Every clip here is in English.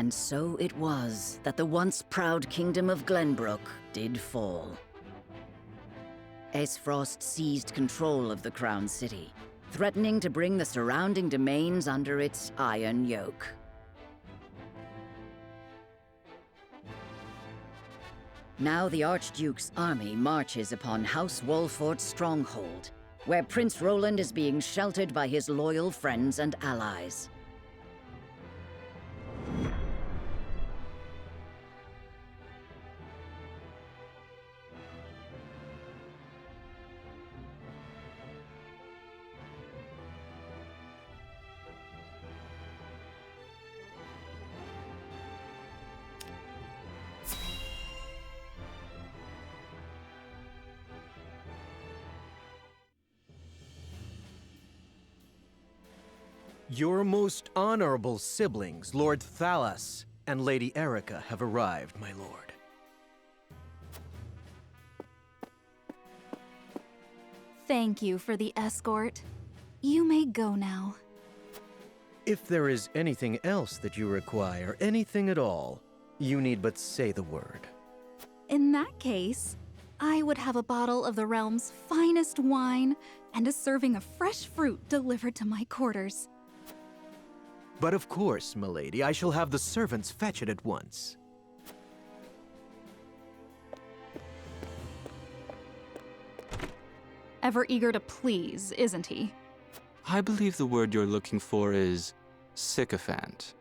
And so it was that the once proud kingdom of Glenbrook did fall. Aesfrost seized control of the Crown City, threatening to bring the surrounding domains under its iron yoke. Now the Archduke's army marches upon House Wolfort's stronghold, where Prince Roland is being sheltered by his loyal friends and allies. Your most honorable siblings, Lord Thalas and Lady Erica, have arrived, my lord. Thank you for the escort. You may go now. If there is anything else that you require, anything at all, you need but say the word. In that case, I would have a bottle of the realm's finest wine and a serving of fresh fruit delivered to my quarters. But of course, milady, I shall have the servants fetch it at once. Ever eager to please, isn't he? I believe the word you're looking for is sycophant.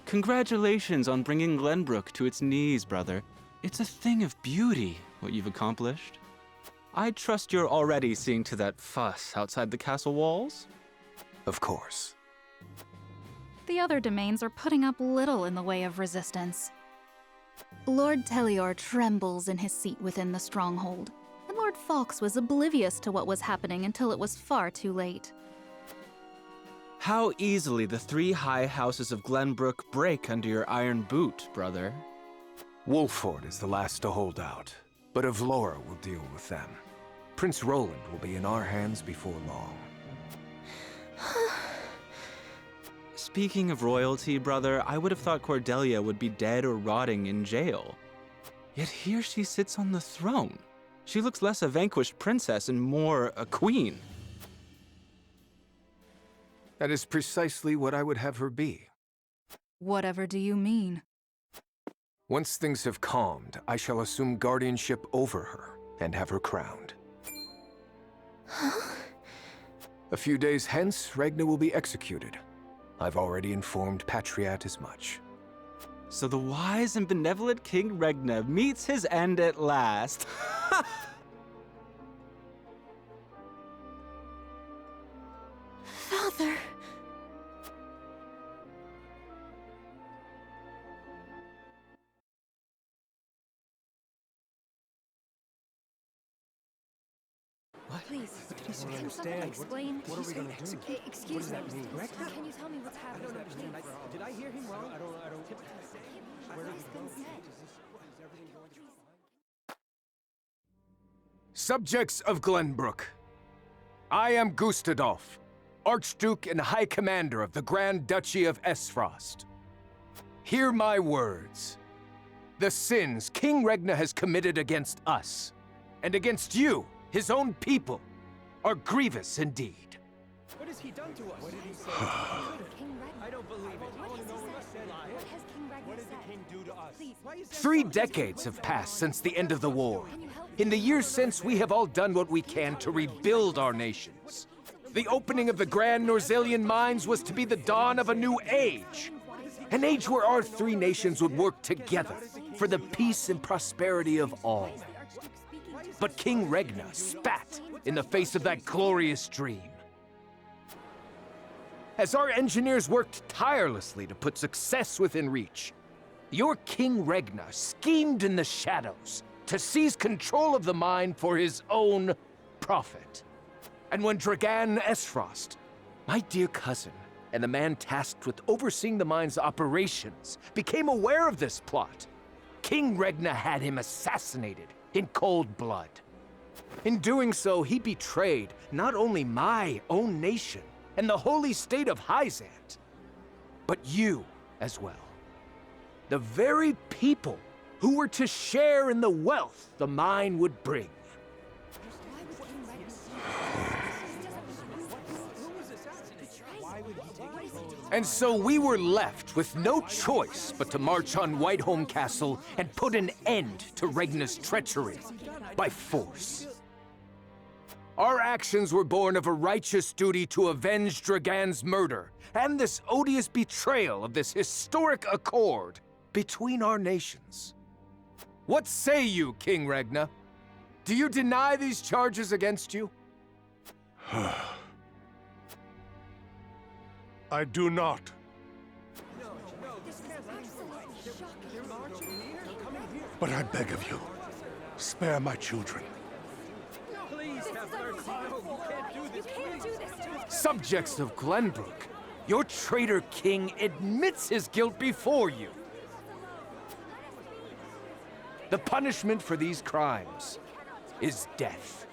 Congratulations on bringing Glenbrook to its knees, brother. It's a thing of beauty, what you've accomplished. I trust you're already seeing to that fuss outside the castle walls? Of course. The other domains are putting up little in the way of resistance. Lord Telior trembles in his seat within the stronghold, and Lord Fawkes was oblivious to what was happening until it was far too late. How easily the three high houses of Glenbrook break under your iron boot, brother. Wolfort is the last to hold out, but Avlora will deal with them. Prince Roland will be in our hands before long. Speaking of royalty, brother, I would have thought Cordelia would be dead or rotting in jail. Yet here she sits on the throne. She looks less a vanquished princess and more a queen. That is precisely what I would have her be. Whatever do you mean? Once things have calmed, I shall assume guardianship over her and have her crowned. A few days hence, Regna will be executed. I've already informed Patriat as much. So the wise and benevolent King Regna meets his end at last. Father! Please, can someone explain? What are we going to do? Excuse me. Can you tell me what's happening? Did I hear him wrong? I don't. Where did he go? Subjects of Glenbrook, I am Gustadolf, Archduke and High Commander of the Grand Duchy of Aesfrost. Hear my words. The sins King Regna has committed against us, and against you, his own people, are grievous indeed. What has he done to us? What did he say? I don't believe it. I want to know what he said. What has King Regna What did the said? king do to us? Please. Why is that 3 so? decades have passed since the end of the war. In the years since, we have all done what we can to rebuild our nations. The opening of the Grand Norzelian mines was to be the dawn of a new age. An age where our 3 nations would work together for the peace and prosperity of all. But King Regna spat in the face of that glorious dream. As our engineers worked tirelessly to put success within reach, your King Regna schemed in the shadows to seize control of the mine for his own profit. And when Dragan Aesfrost, my dear cousin, and the man tasked with overseeing the mine's operations, became aware of this plot, King Regna had him assassinated in cold blood. In doing so, he betrayed not only my own nation and the holy state of Hyzant, but you as well. The very people who were to share in the wealth the mine would bring. And so we were left with no choice but to march on Whiteholm Castle and put an end to Regna's treachery by force. Our actions were born of a righteous duty to avenge Dragan's murder and this odious betrayal of this historic accord between our nations. What say you, King Regna? Do you deny these charges against you? I do not. But I beg of you, spare my children. Subjects of Glenbrook, your traitor king admits his guilt before you. The punishment for these crimes is death.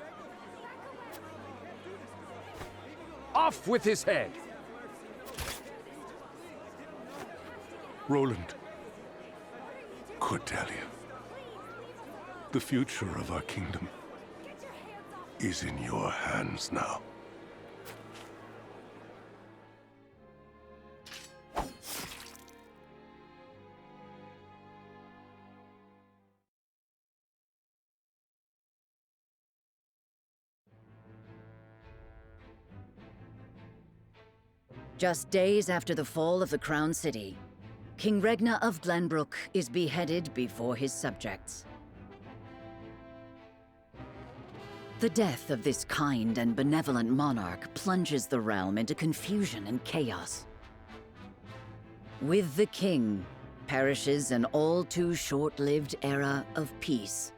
Off with his head! Roland, Cordelia, the future of our kingdom is in your hands now. Just days after the fall of the Crown City, King Regna of Glenbrook is beheaded before his subjects. The death of this kind and benevolent monarch plunges the realm into confusion and chaos. With the king perishes an all too short-lived era of peace,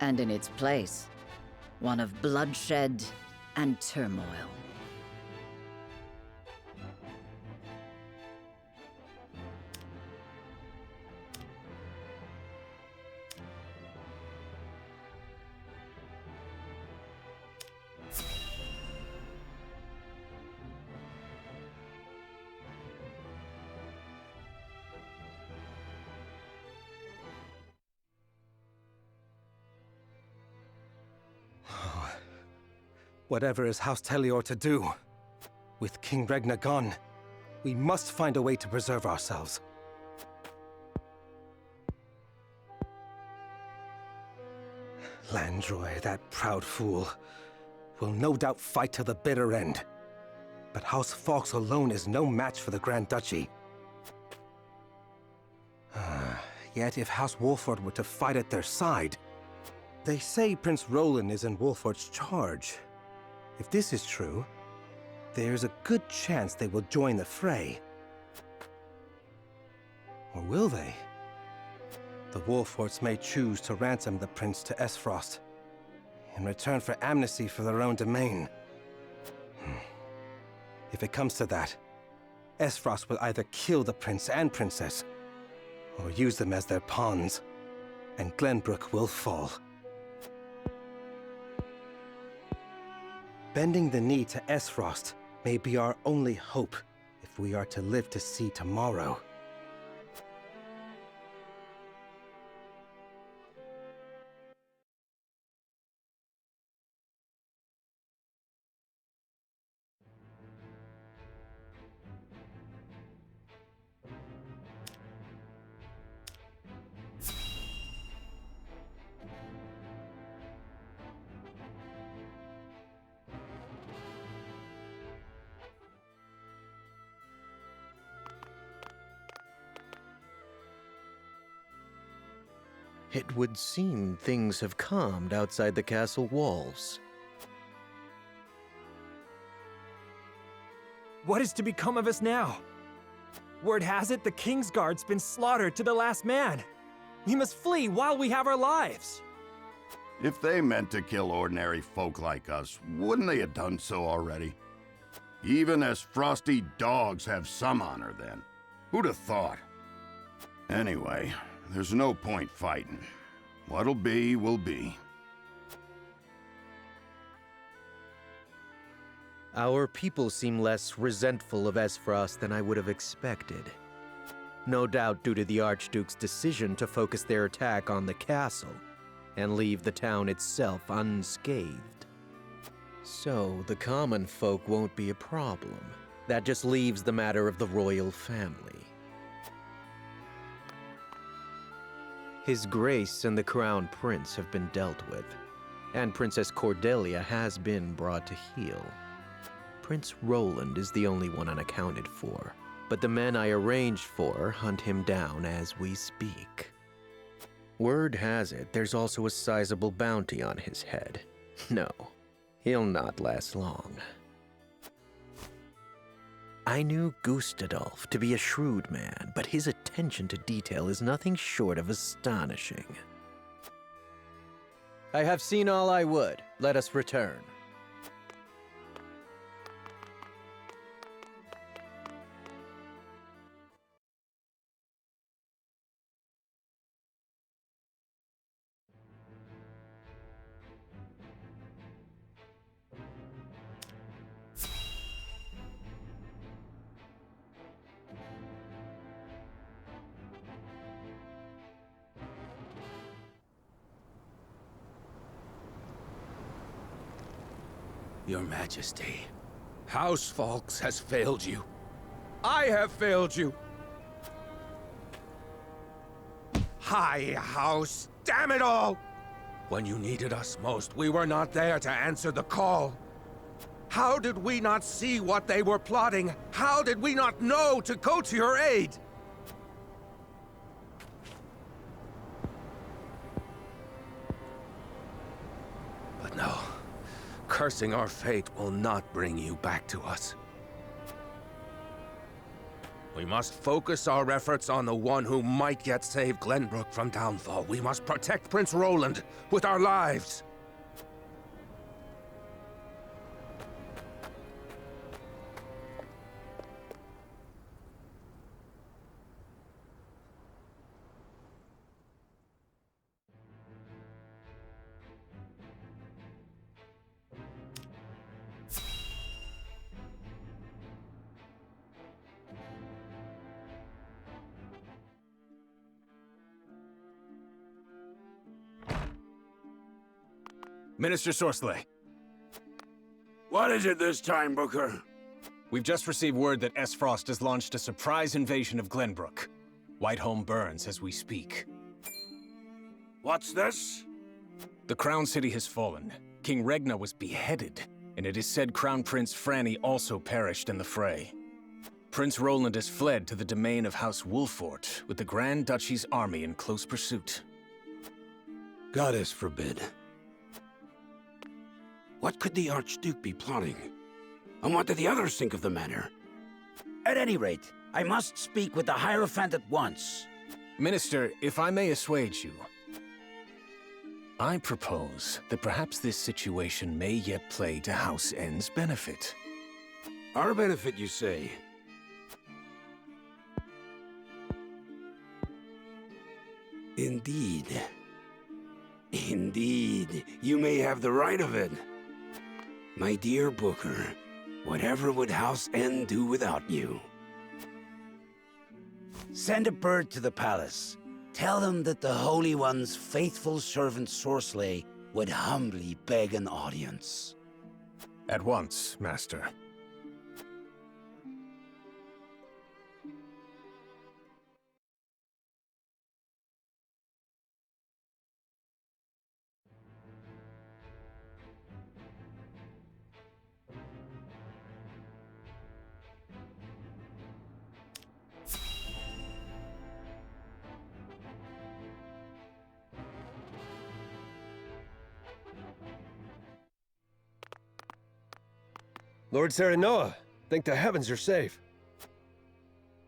and in its place, one of bloodshed and turmoil. Whatever is House Telior to do, with King Regna gone, we must find a way to preserve ourselves. Landroy, that proud fool, will no doubt fight to the bitter end. But House Fawkes alone is no match for the Grand Duchy. Yet if House Wolfford were to fight at their side, they say Prince Roland is in Wolfford's charge. If this is true, there's a good chance they will join the fray. Or will they? The Wolffords may choose to ransom the prince to Esfrost in return for amnesty for their own domain. If it comes to that, Esfrost will either kill the prince and princess, or use them as their pawns, and Glenbrook will fall. Bending the knee to Esfrost may be our only hope if we are to live to see tomorrow. It would seem things have calmed outside the castle walls. What is to become of us now? Word has it the Kingsguard's been slaughtered to the last man. We must flee while we have our lives. If they meant to kill ordinary folk like us, wouldn't they have done so already? Even as frosty dogs have some honor then. Who'd have thought? Anyway, there's no point fighting. What'll be, will be. Our people seem less resentful of Esfrost than I would have expected. No doubt due to the Archduke's decision to focus their attack on the castle and leave the town itself unscathed. So the common folk won't be a problem. That just leaves the matter of the royal family. His Grace and the Crown Prince have been dealt with, and Princess Cordelia has been brought to heel. Prince Roland is the only one unaccounted for, but the men I arranged for hunt him down as we speak. Word has it there's also a sizable bounty on his head. No, he'll not last long. I knew Gustadolf to be a shrewd man, but his attention to detail is nothing short of astonishing. I have seen all I would. Let us return. Your Majesty, House Falks has failed you. I have failed you. High House, damn it all! When you needed us most, we were not there to answer the call. How did we not see what they were plotting? How did we not know to go to your aid? But no. Cursing our fate will not bring you back to us. We must focus our efforts on the one who might yet save Glenbrook from downfall. We must protect Prince Roland with our lives. Minister Sorsley. What is it this time, Booker? We've just received word that Esfrost has launched a surprise invasion of Glenbrook. Whiteholm burns as we speak. What's this? The Crown City has fallen. King Regna was beheaded, and it is said Crown Prince Franny also perished in the fray. Prince Roland has fled to the domain of House Wolfort, with the Grand Duchy's army in close pursuit. Goddess forbid. What could the Archduke be plotting? And what did the others think of the matter? At any rate, I must speak with the Hierophant at once. Minister, if I may assuage you, I propose that perhaps this situation may yet play to House N's benefit. Our benefit, you say? Indeed. Indeed, you may have the right of it. My dear Booker, whatever would House N do without you? Send a bird to the palace. Tell them that the Holy One's faithful servant Sorsley would humbly beg an audience. At once, Master. Lord Serenoa, thank the heavens you're safe.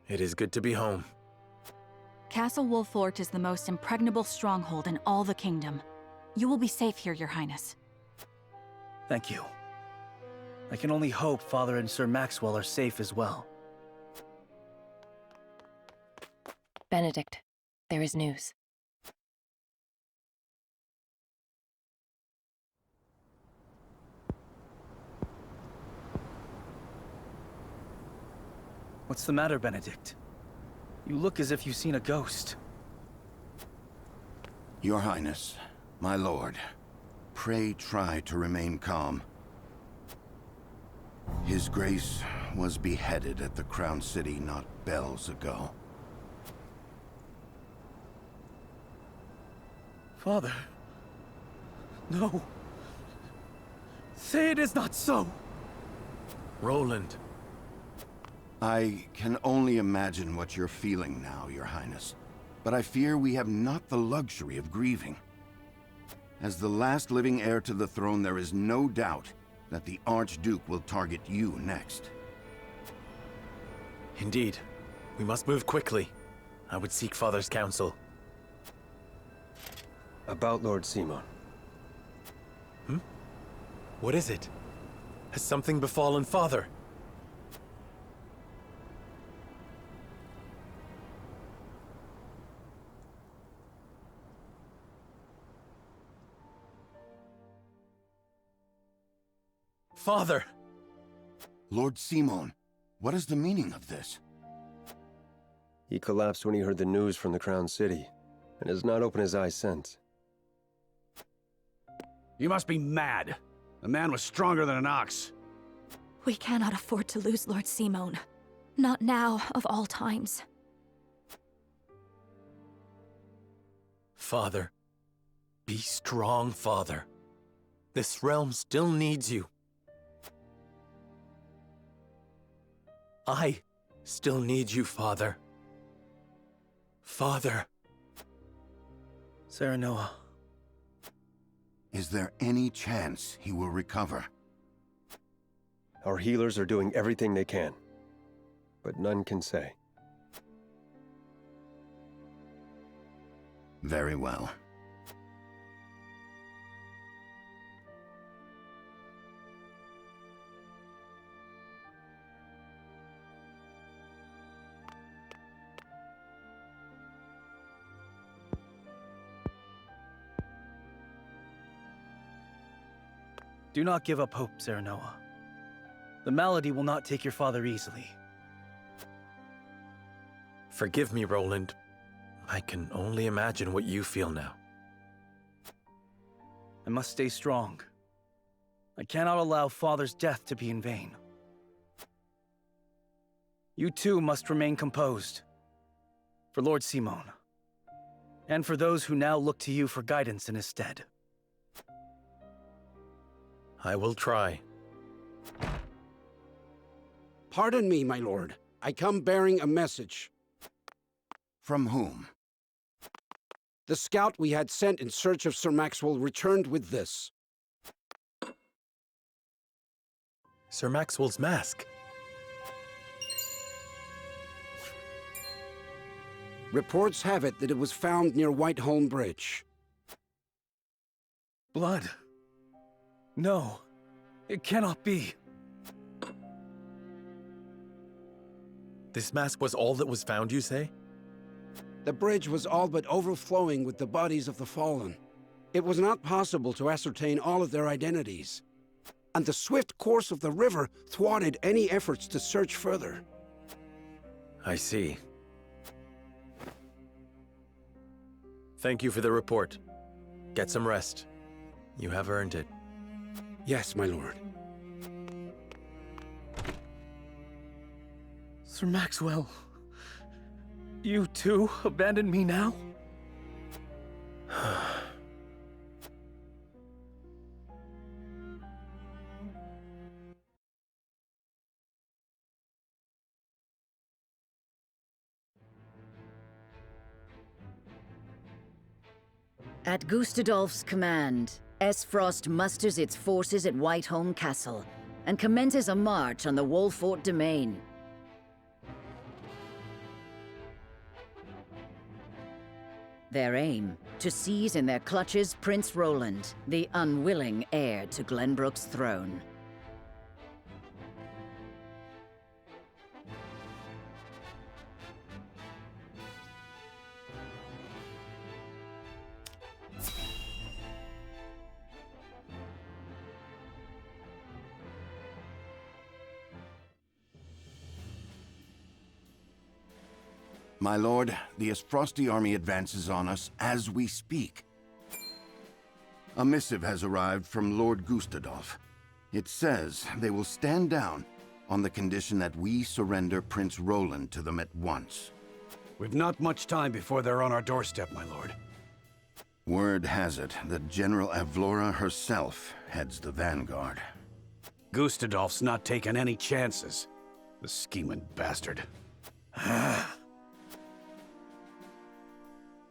It is good to be home. Castle Wolfort is the most impregnable stronghold in all the kingdom. You will be safe here, Your Highness. Thank you. I can only hope Father and Sir Maxwell are safe as well. Benedict, there is news. What's the matter, Benedict? You look as if you've seen a ghost. Your Highness, my lord, pray try to remain calm. His Grace was beheaded at the Crown City not bells ago. Father. No. Say it is not so. Roland. I can only imagine what you're feeling now, Your Highness. But I fear we have not the luxury of grieving. As the last living heir to the throne, there is no doubt that the Archduke will target you next. Indeed. We must move quickly. I would seek Father's counsel. About Lord Simon. What is it? Has something befallen Father? Father! Lord Simon, what is the meaning of this? He collapsed when he heard the news from the Crown City, and has not opened his eyes since. You must be mad. The man was stronger than an ox. We cannot afford to lose Lord Simon. Not now, of all times. Father. Be strong, Father. This realm still needs you. I still need you, Father. Father. Serenoa. Is there any chance he will recover? Our healers are doing everything they can, but none can say. Very well. Do not give up hope, Serenoa. The malady will not take your father easily. Forgive me, Roland. I can only imagine what you feel now. I must stay strong. I cannot allow Father's death to be in vain. You too must remain composed. For Lord Simon. And for those who now look to you for guidance in his stead. I will try. Pardon me, my lord. I come bearing a message. From whom? The scout we had sent in search of Sir Maxwell returned with this. Sir Maxwell's mask. Reports have it that it was found near Whiteholm Bridge. Blood. No, it cannot be. This mask was all that was found, you say? The bridge was all but overflowing with the bodies of the fallen. It was not possible to ascertain all of their identities. And the swift course of the river thwarted any efforts to search further. I see. Thank you for the report. Get some rest. You have earned it. Yes, my lord. Sir Maxwell, you too abandon me now? At Gustadolf's command, Esfrost musters its forces at Whiteholm Castle and commences a march on the Wolfort domain. Their aim, to seize in their clutches Prince Roland, the unwilling heir to Glenbrook's throne. My lord, the Asfrosti army advances on us as we speak. A missive has arrived from Lord Gustadolf. It says they will stand down on the condition that we surrender Prince Roland to them at once. We've not much time before they're on our doorstep, my lord. Word has it that General Avlora herself heads the vanguard. Gustadolf's not taking any chances. The scheming bastard.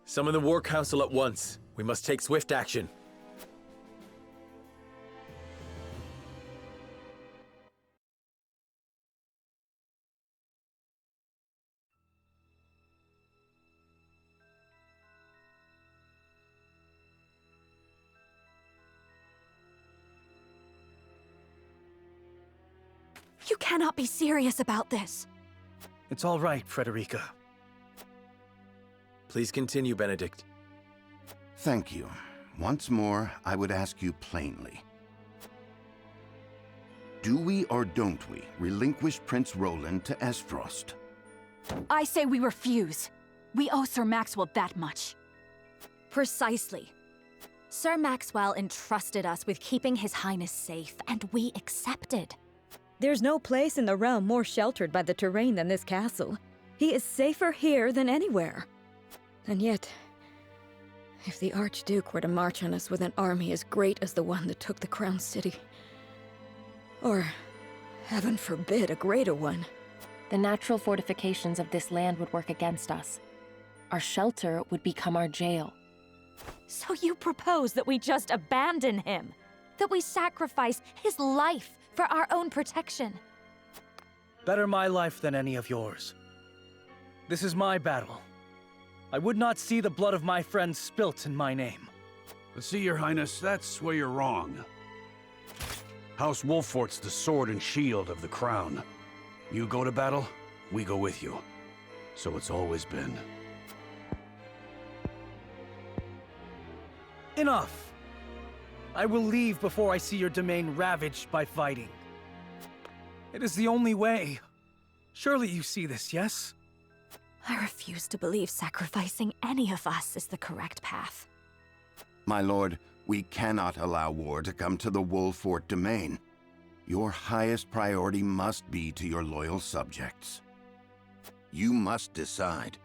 Summon the War Council at once. We must take swift action. You cannot be serious about this. It's all right, Frederica. Please continue, Benedict. Thank you. Once more, I would ask you plainly. Do we or don't we relinquish Prince Roland to Esfrost? I say we refuse. We owe Sir Maxwell that much. Precisely. Sir Maxwell entrusted us with keeping His Highness safe, and we accepted. There's no place in the realm more sheltered by the terrain than this castle. He is safer here than anywhere. And yet, if the Archduke were to march on us with an army as great as the one that took the Crown City, or, heaven forbid, a greater one, the natural fortifications of this land would work against us. Our shelter would become our jail. So you propose that we just abandon him? That we sacrifice his life for our own protection? Better my life than any of yours. This is my battle. I would not see the blood of my friends spilt in my name. But see, Your Highness, that's where you're wrong. House Wolfort's the sword and shield of the crown. You go to battle, we go with you. So it's always been. Enough! I will leave before I see your domain ravaged by fighting. It is the only way. Surely you see this, yes? I refuse to believe sacrificing any of us is the correct path. My lord, we cannot allow war to come to the Wolfort domain. Your highest priority must be to your loyal subjects. You must decide.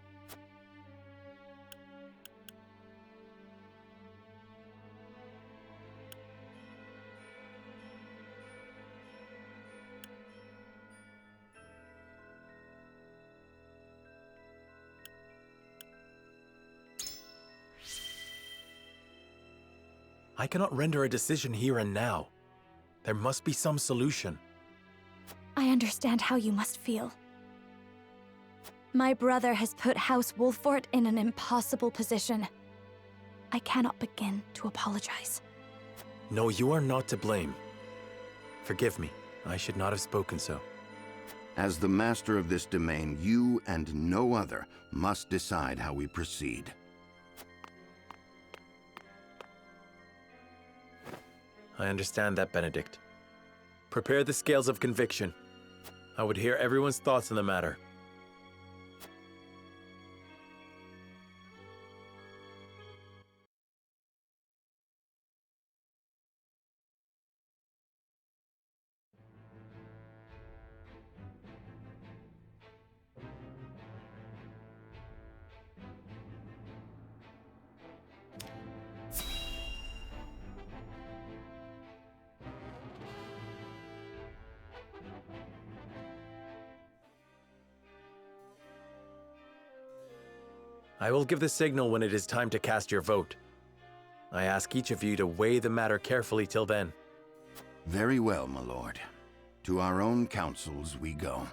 I cannot render a decision here and now. There must be some solution. I understand how you must feel. My brother has put House Wolfort in an impossible position. I cannot begin to apologize. No, you are not to blame. Forgive me. I should not have spoken so. As the master of this domain, you and no other must decide how we proceed. I understand that, Benedict. Prepare the scales of conviction. I would hear everyone's thoughts on the matter. I will give the signal when it is time to cast your vote. I ask each of you to weigh the matter carefully till then. Very well, my lord. To our own councils we go.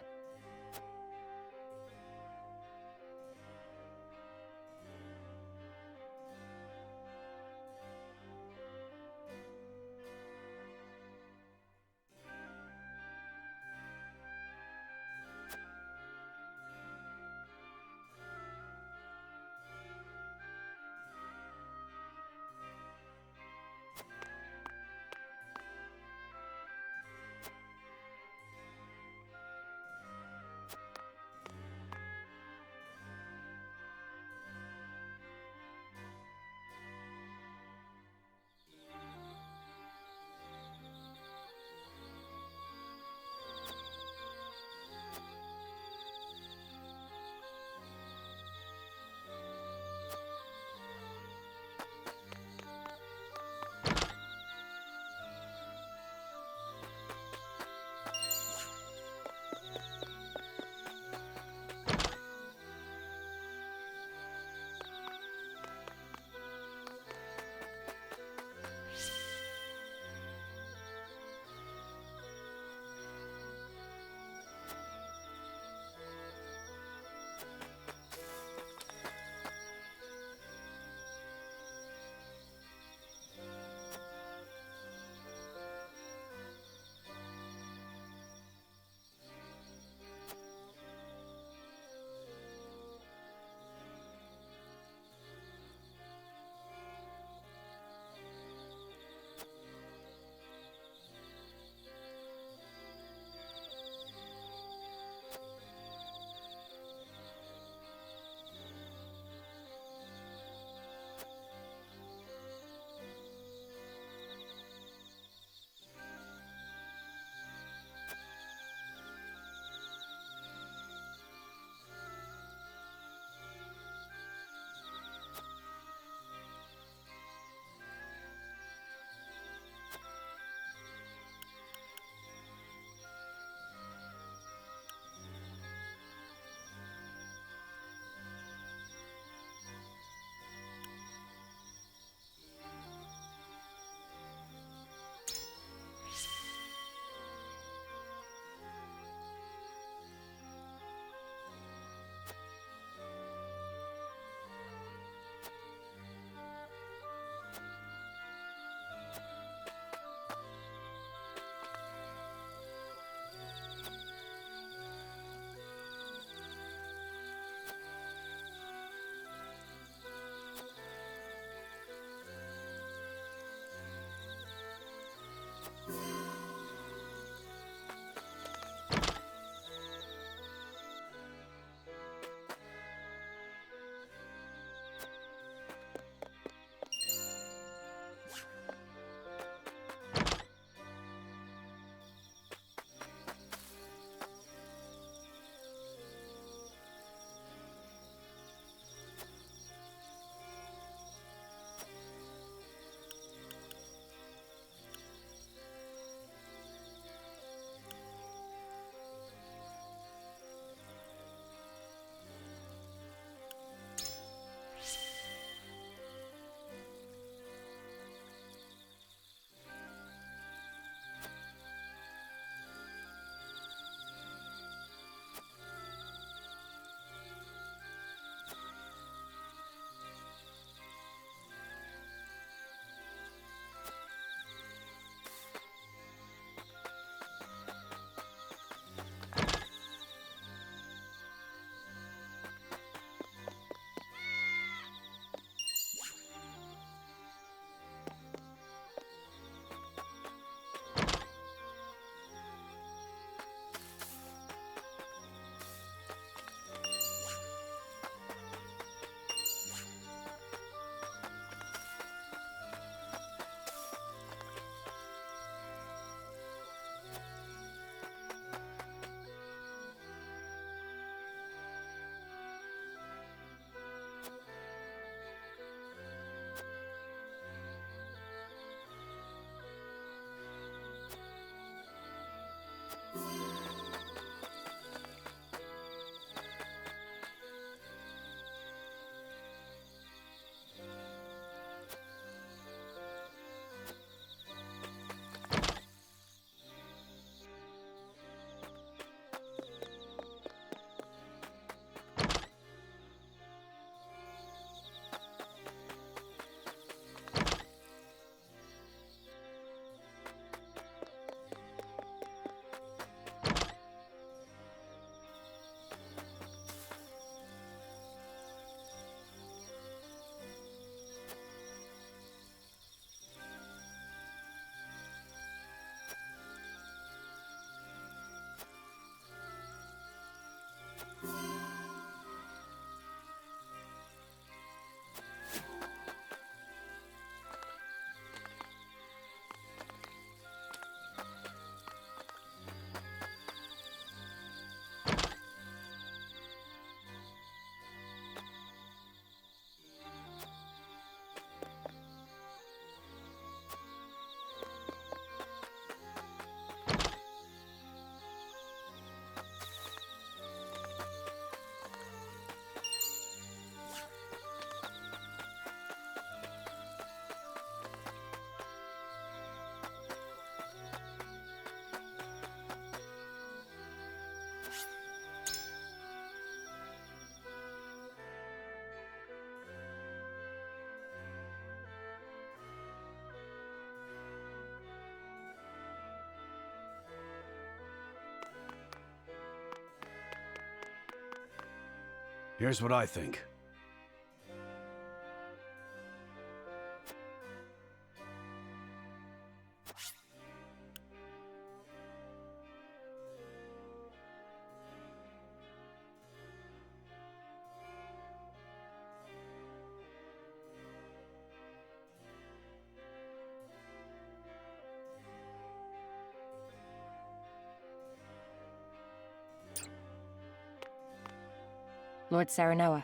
Here's what I think. Lord Saranoa.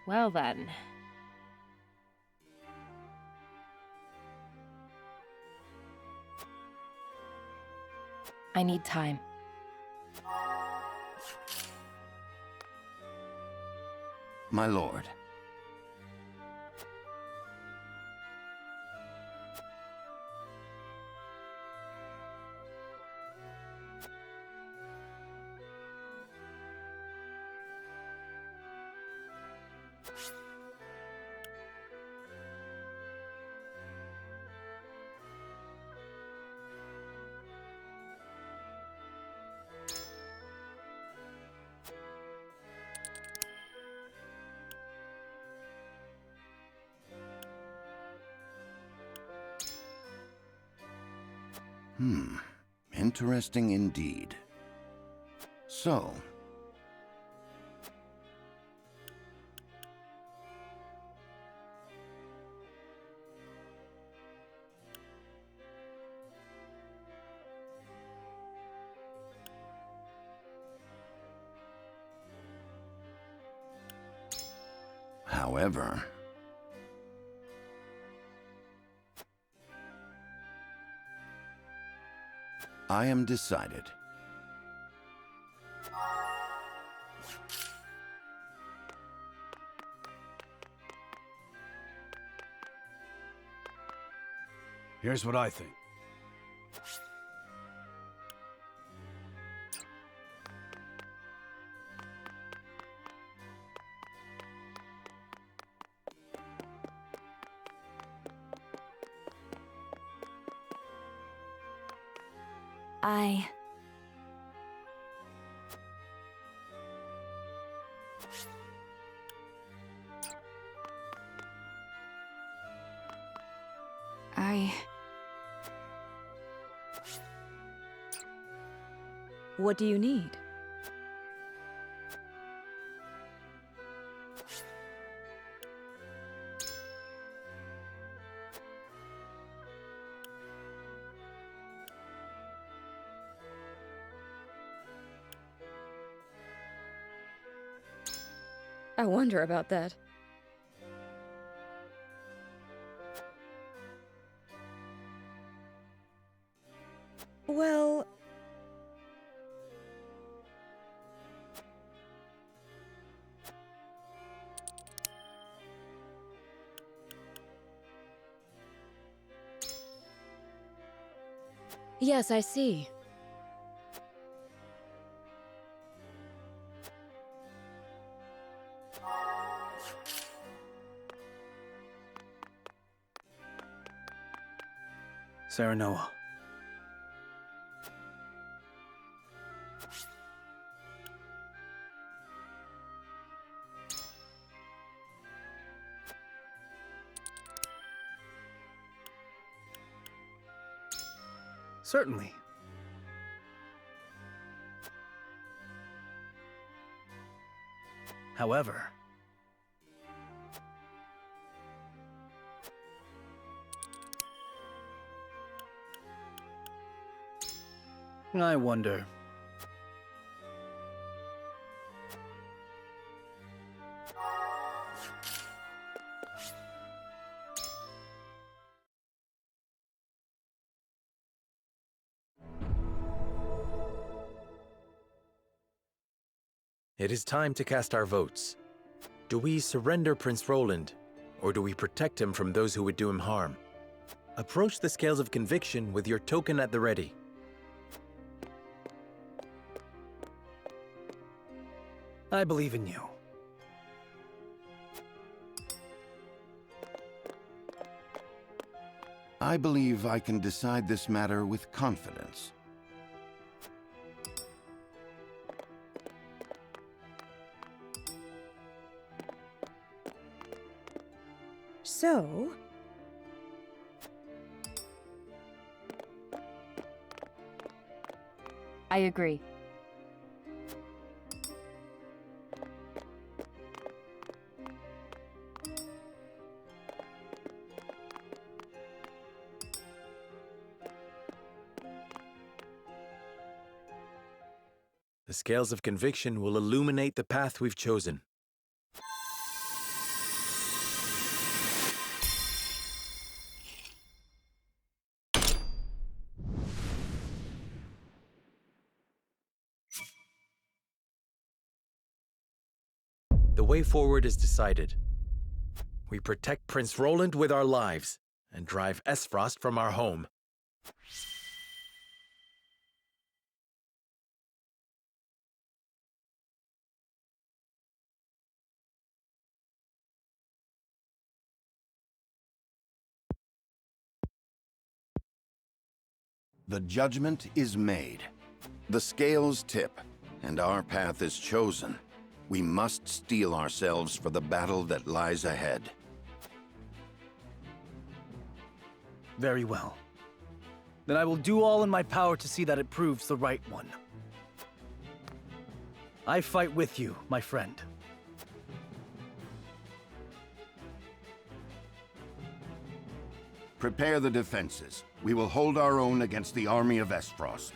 Well then. I need time. My lord. Interesting indeed. So... However... I am decided. Here's what I think. What do you need? I wonder about that. Well... Yes, I see. Saranoa. Certainly. However, I wonder. It is time to cast our votes. Do we surrender Prince Roland, or do we protect him from those who would do him harm? Approach the scales of conviction with your token at the ready. I believe in you. I believe I can decide this matter with confidence. So, I agree. The scales of conviction will illuminate the path we've chosen. The way forward is decided. We protect Prince Roland with our lives and drive Esfrost from our home. The judgment is made. The scales tip, and our path is chosen. We must steel ourselves for the battle that lies ahead. Very well. Then I will do all in my power to see that it proves the right one. I fight with you, my friend. Prepare the defenses. We will hold our own against the army of Esfrost.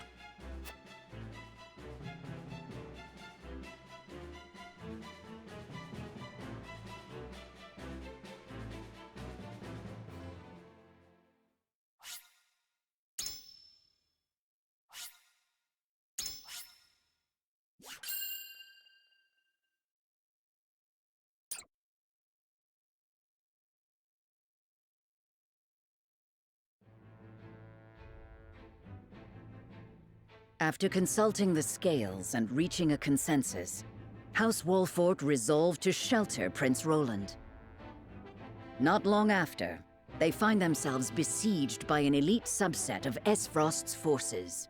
After consulting the scales and reaching a consensus, House Wolfort resolved to shelter Prince Roland. Not long after, they find themselves besieged by an elite subset of Esfrost's forces.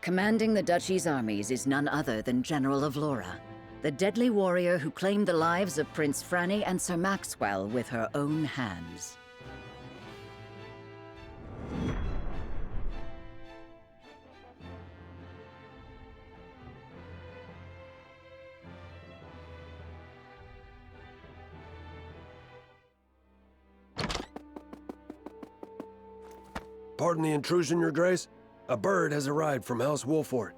Commanding the Duchy's armies is none other than General of Laura, the deadly warrior who claimed the lives of Prince Franny and Sir Maxwell with her own hands. Pardon the intrusion, Your Grace. A bird has arrived from House Wolfort.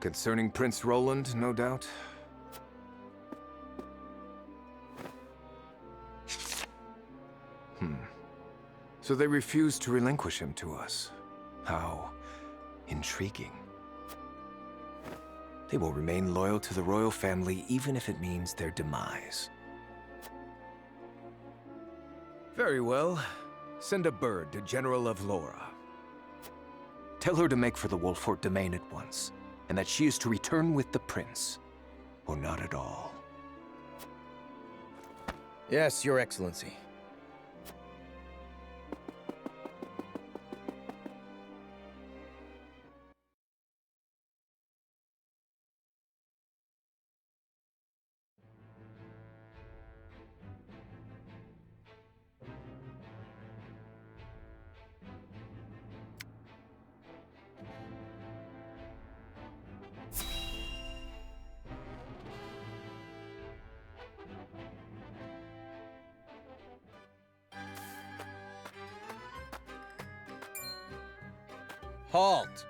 Concerning Prince Roland, no doubt? So they refused to relinquish him to us. How intriguing. They will remain loyal to the royal family even if it means their demise. Very well. Send a bird to General of Laura. Tell her to make for the Wolfort domain at once, and that she is to return with the prince, or not at all. Yes, Your Excellency. Halt!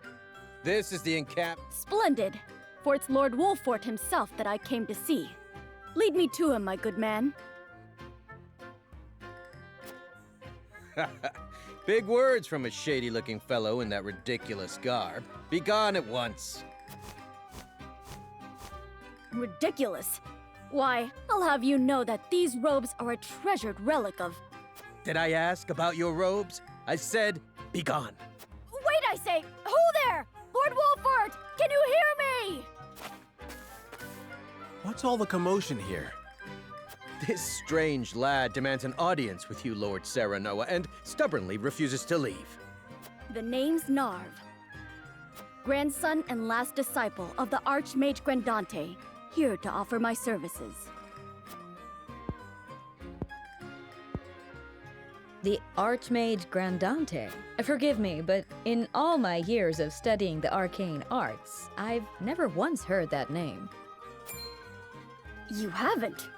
This is the encamp— Splendid! For it's Lord Wolfort himself that I came to see. Lead me to him, my good man. Big words from a shady-looking fellow in that ridiculous garb. Be gone at once. Ridiculous. Why, I'll have you know that these robes are a treasured relic of... Did I ask about your robes? I said, be gone. Wait, I say! Who there? Lord Wolford! Can you hear me? What's all the commotion here? This strange lad demands an audience with you, Lord Serenoa, and stubbornly refuses to leave. The name's Narv. Grandson and last disciple of the Archmage Grandante, here to offer my services. The Archmage Grandante. Forgive me, but in all my years of studying the arcane arts, I've never once heard that name. You haven't?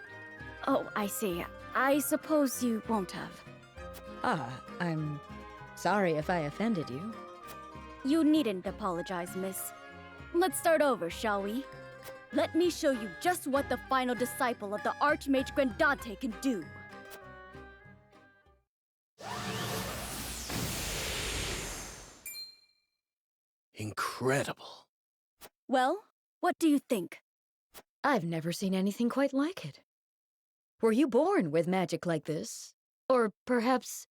Oh, I see. I suppose you won't have. Ah, I'm sorry if I offended you. You needn't apologize, miss. Let's start over, shall we? Let me show you just what the final disciple of the Archmage Grandante can do. Incredible. Well, what do you think? I've never seen anything quite like it. Were you born with magic like this? Or perhaps...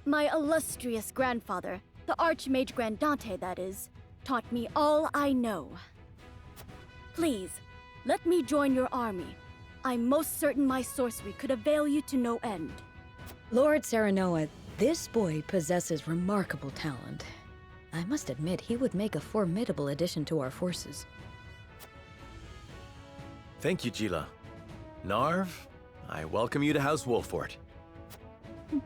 My illustrious grandfather, the Archmage Grandante, that is, taught me all I know. Please, let me join your army. I'm most certain my sorcery could avail you to no end. Lord Serenoa, this boy possesses remarkable talent. I must admit he would make a formidable addition to our forces. Thank you, Jila. Narv, I welcome you to House Wolfort.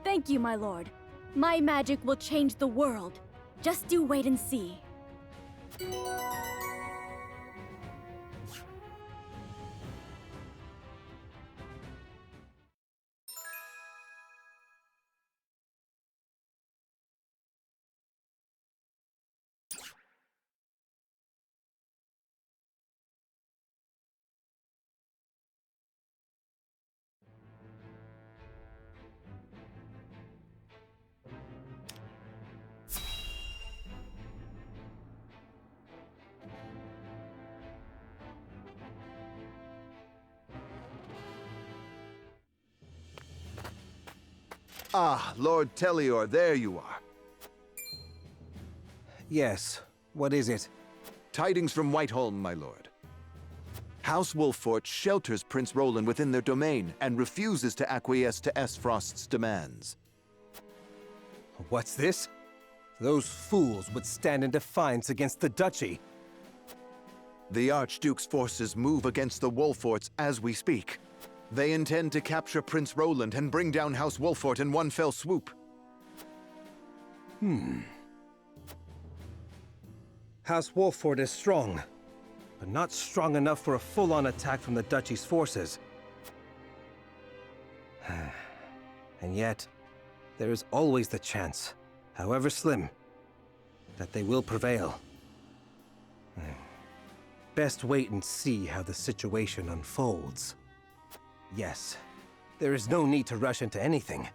Thank you, my lord. My magic will change the world. Just do wait and see. Ah, Lord Telior, there you are. Yes, what is it? Tidings from Whiteholm, my lord. House Wolfort shelters Prince Roland within their domain and refuses to acquiesce to Esfrost's demands. What's this? Those fools would stand in defiance against the Duchy. The Archduke's forces move against the Wolforts as we speak. They intend to capture Prince Roland and bring down House Wolfort in one fell swoop. House Wolfort is strong, but not strong enough for a full-on attack from the Duchy's forces. And yet, there is always the chance, however slim, that they will prevail. Best wait and see how the situation unfolds. Yes, there is no need to rush into anything.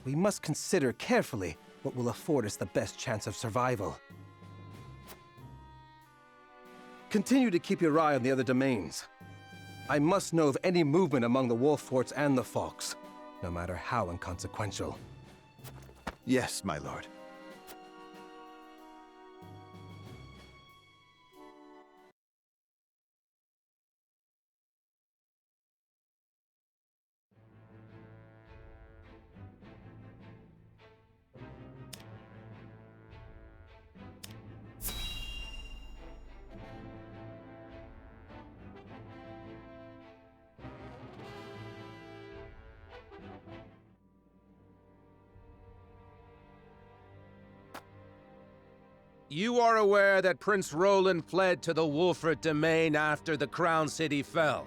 We must consider carefully what will afford us the best chance of survival. Continue to keep your eye on the other domains. I must know of any movement among the Wolforts and the Falks, no matter how inconsequential. Yes, my lord. You are aware that Prince Roland fled to the Wolfort domain after the Crown City fell.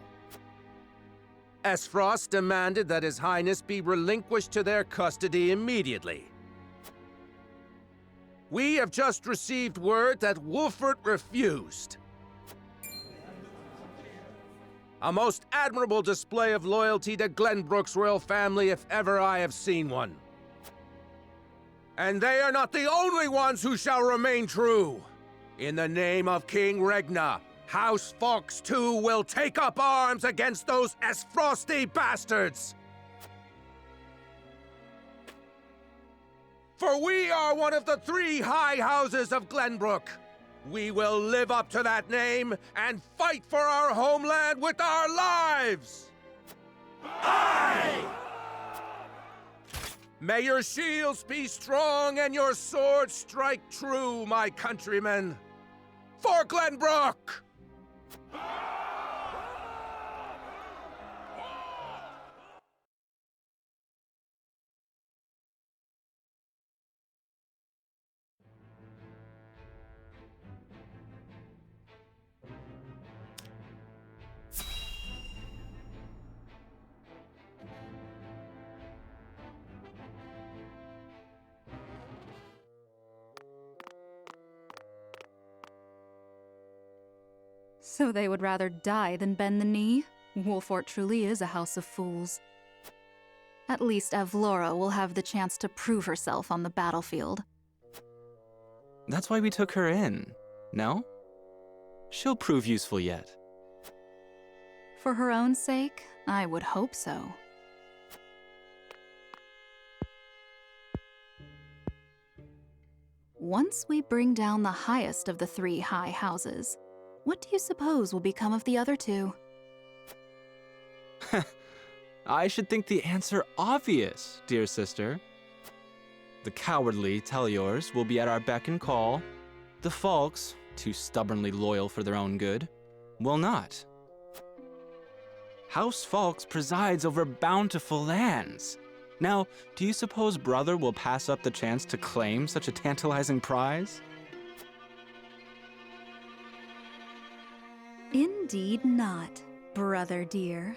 Esfrost demanded that His Highness be relinquished to their custody immediately. We have just received word that Wolfort refused. A most admirable display of loyalty to Glenbrook's royal family if ever I have seen one. And they are not the only ones who shall remain true. In the name of King Regna, House Fawkes too will take up arms against those Esfrosti bastards! For we are one of the 3 high houses of Glenbrook. We will live up to that name and fight for our homeland with our lives! Aye! May your shields be strong and your swords strike true, my countrymen! For Glenbrook! So they would rather die than bend the knee? Wolfort truly is a house of fools. At least Avlora will have the chance to prove herself on the battlefield. That's why we took her in, no? She'll prove useful yet. For her own sake, I would hope so. Once we bring down the highest of the 3 high houses, what do you suppose will become of the other 2? I should think the answer obvious, dear sister. The cowardly Teliors will be at our beck and call. The Fawkes, too stubbornly loyal for their own good, will not. House Fawkes presides over bountiful lands. Now, do you suppose Brother will pass up the chance to claim such a tantalizing prize? Indeed not, brother dear.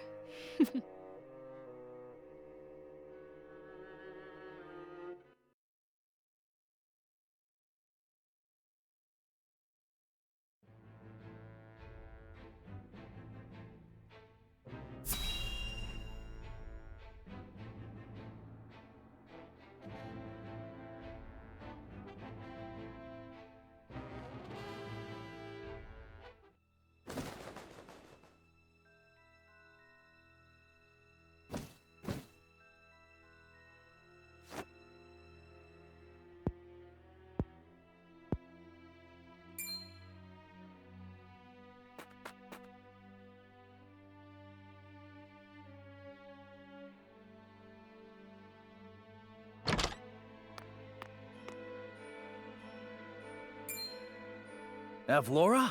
Avlora?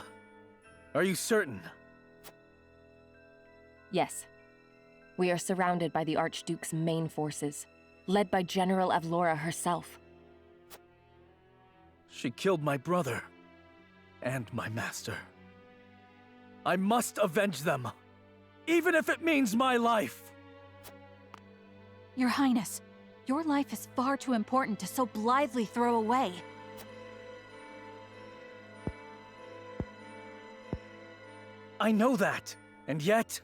Are you certain? Yes. We are surrounded by the Archduke's main forces, led by General Avlora herself. She killed my brother. And my master. I must avenge them. Even if it means my life. Your Highness, your life is far too important to so blithely throw away. I know that, and yet...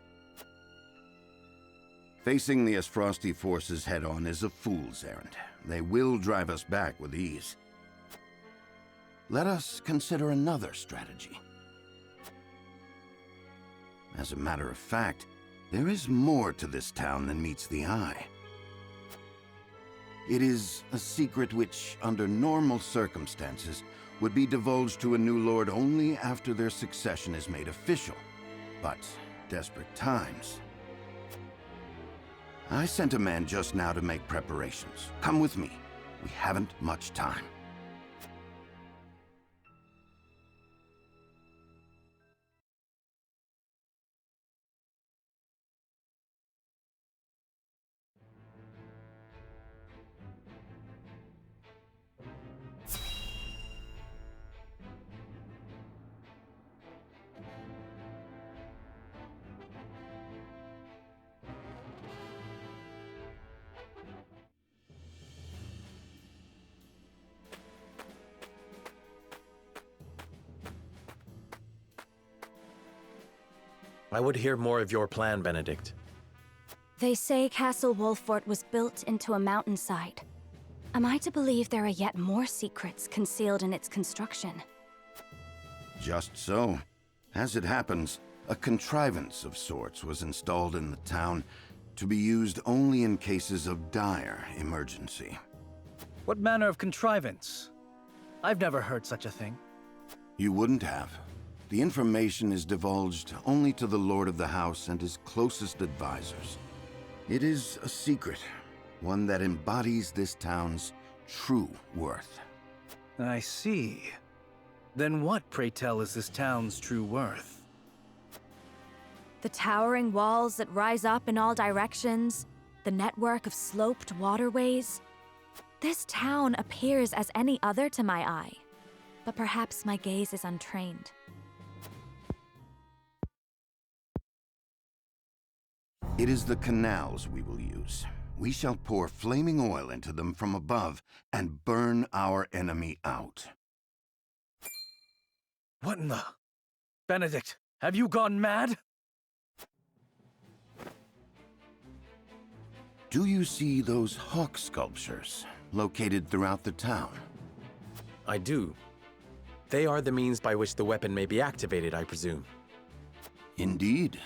Facing the Esfrosti forces head-on is a fool's errand. They will drive us back with ease. Let us consider another strategy. As a matter of fact, there is more to this town than meets the eye. It is a secret which, under normal circumstances, would be divulged to a new lord only after their succession is made official. But desperate times. I sent a man just now to make preparations. Come with me. We haven't much time. I would hear more of your plan, Benedict. They say Castle Wolfort was built into a mountainside. Am I to believe there are yet more secrets concealed in its construction? Just so. As it happens, a contrivance of sorts was installed in the town to be used only in cases of dire emergency. What manner of contrivance? I've never heard such a thing. You wouldn't have. The information is divulged only to the Lord of the House and his closest advisors. It is a secret, one that embodies this town's true worth. I see. Then what, pray tell, is this town's true worth? The towering walls that rise up in all directions, the network of sloped waterways. This town appears as any other to my eye, but perhaps my gaze is untrained. It is the canals we will use. We shall pour flaming oil into them from above and burn our enemy out. What in the... Benedict, have you gone mad? Do you see those hawk sculptures located throughout the town? I do. They are the means by which the weapon may be activated, I presume. Indeed.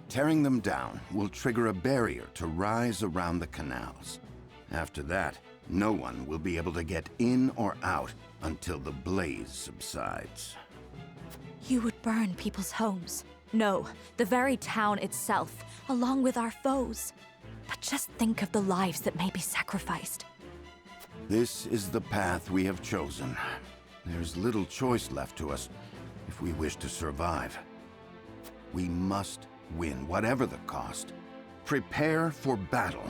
Tearing them down will trigger a barrier to rise around the canals. After that, no one will be able to get in or out until the blaze subsides. You would burn people's homes. No, the very town itself, along with our foes. But just think of the lives that may be sacrificed. This is the path we have chosen. There's little choice left to us if we wish to survive. We must win, whatever the cost. Prepare for battle.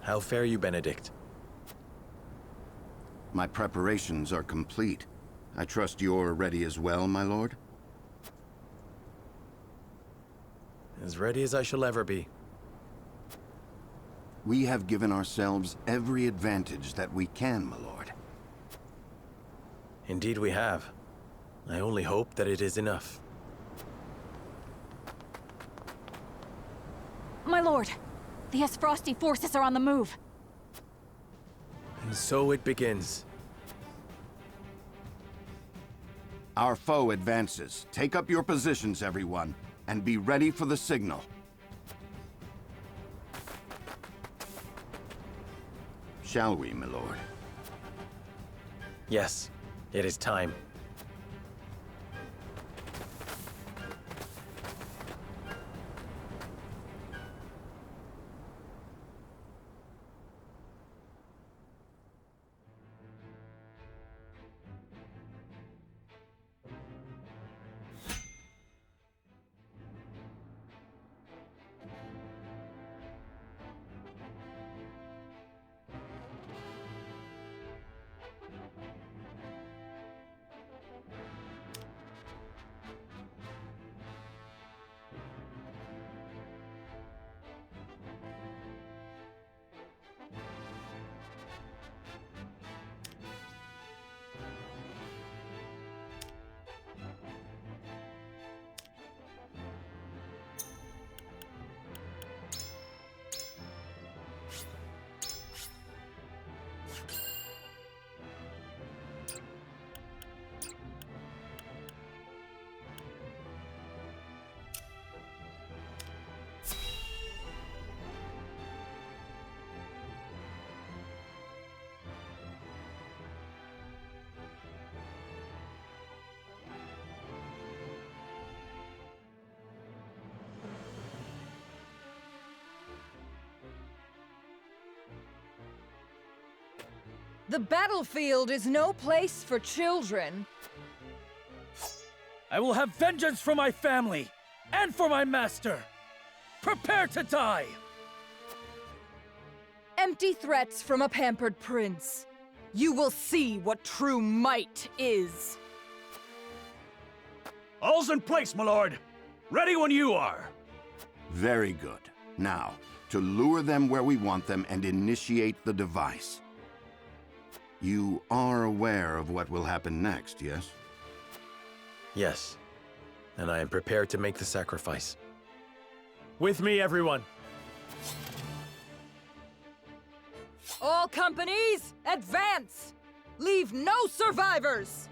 How fare you, Benedict? My preparations are complete. I trust you're ready as well, my lord? As ready as I shall ever be. We have given ourselves every advantage that we can, my lord. Indeed we have. I only hope that it is enough. My lord, the Esfrosti forces are on the move. And so it begins. Our foe advances. Take up your positions, everyone, and be ready for the signal. Shall we, my lord? Yes, it is time. The battlefield is no place for children. I will have vengeance for my family and for my master. Prepare to die! Empty threats from a pampered prince. You will see what true might is. All's in place, my lord. Ready when you are. Very good. Now, to lure them where we want them and initiate the device. You are aware of what will happen next, yes? Yes, and I am prepared to make the sacrifice. With me, everyone! All companies, advance! Leave no survivors!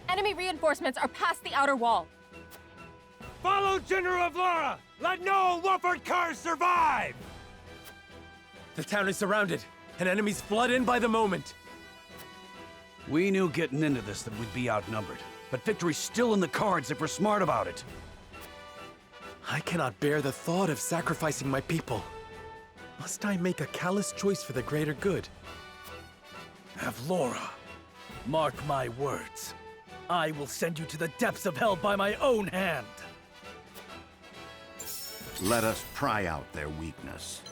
Enemy reinforcements are past the outer wall. Follow General Avlara! Let no Wolford cars survive! The town is surrounded, and enemies flood in by the moment. We knew getting into this that we'd be outnumbered, but victory's still in the cards if we're smart about it. I cannot bear the thought of sacrificing my people. Must I make a callous choice for the greater good? Avlora, mark my words. I will send you to the depths of hell by my own hand. Let us pry out their weakness.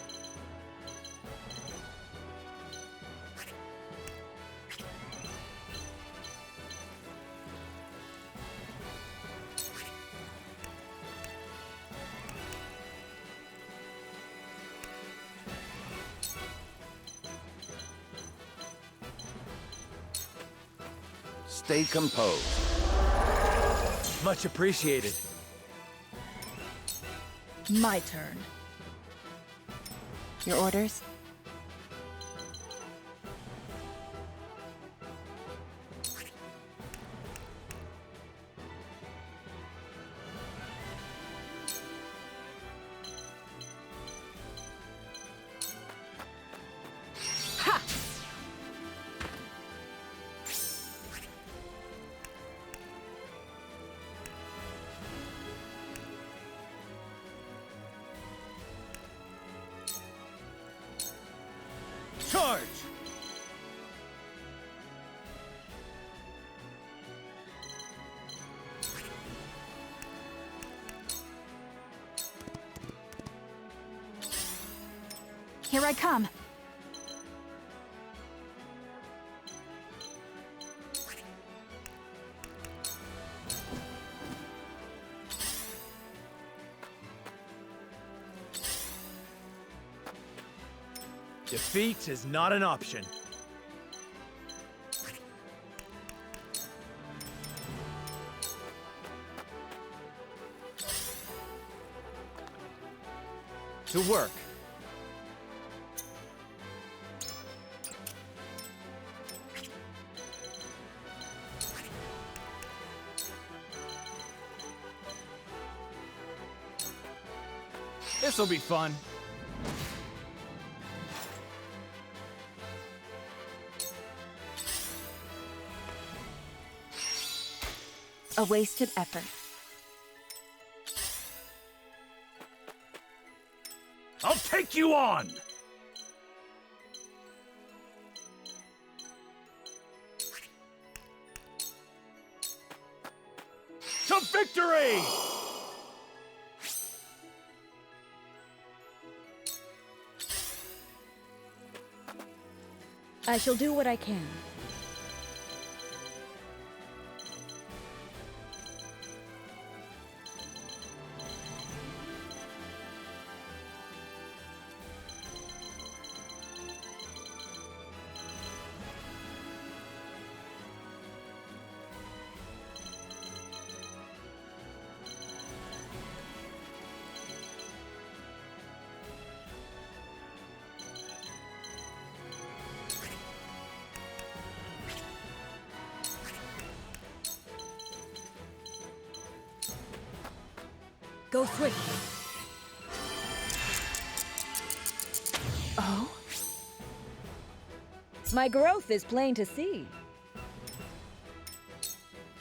stay composed. Much appreciated. My turn. Your orders? Charge! Here I come. Defeat is not an option. To work. This'll be fun. A wasted effort. I'll take you on! To victory! I shall do what I can. Go swiftly. Oh? My growth is plain to see.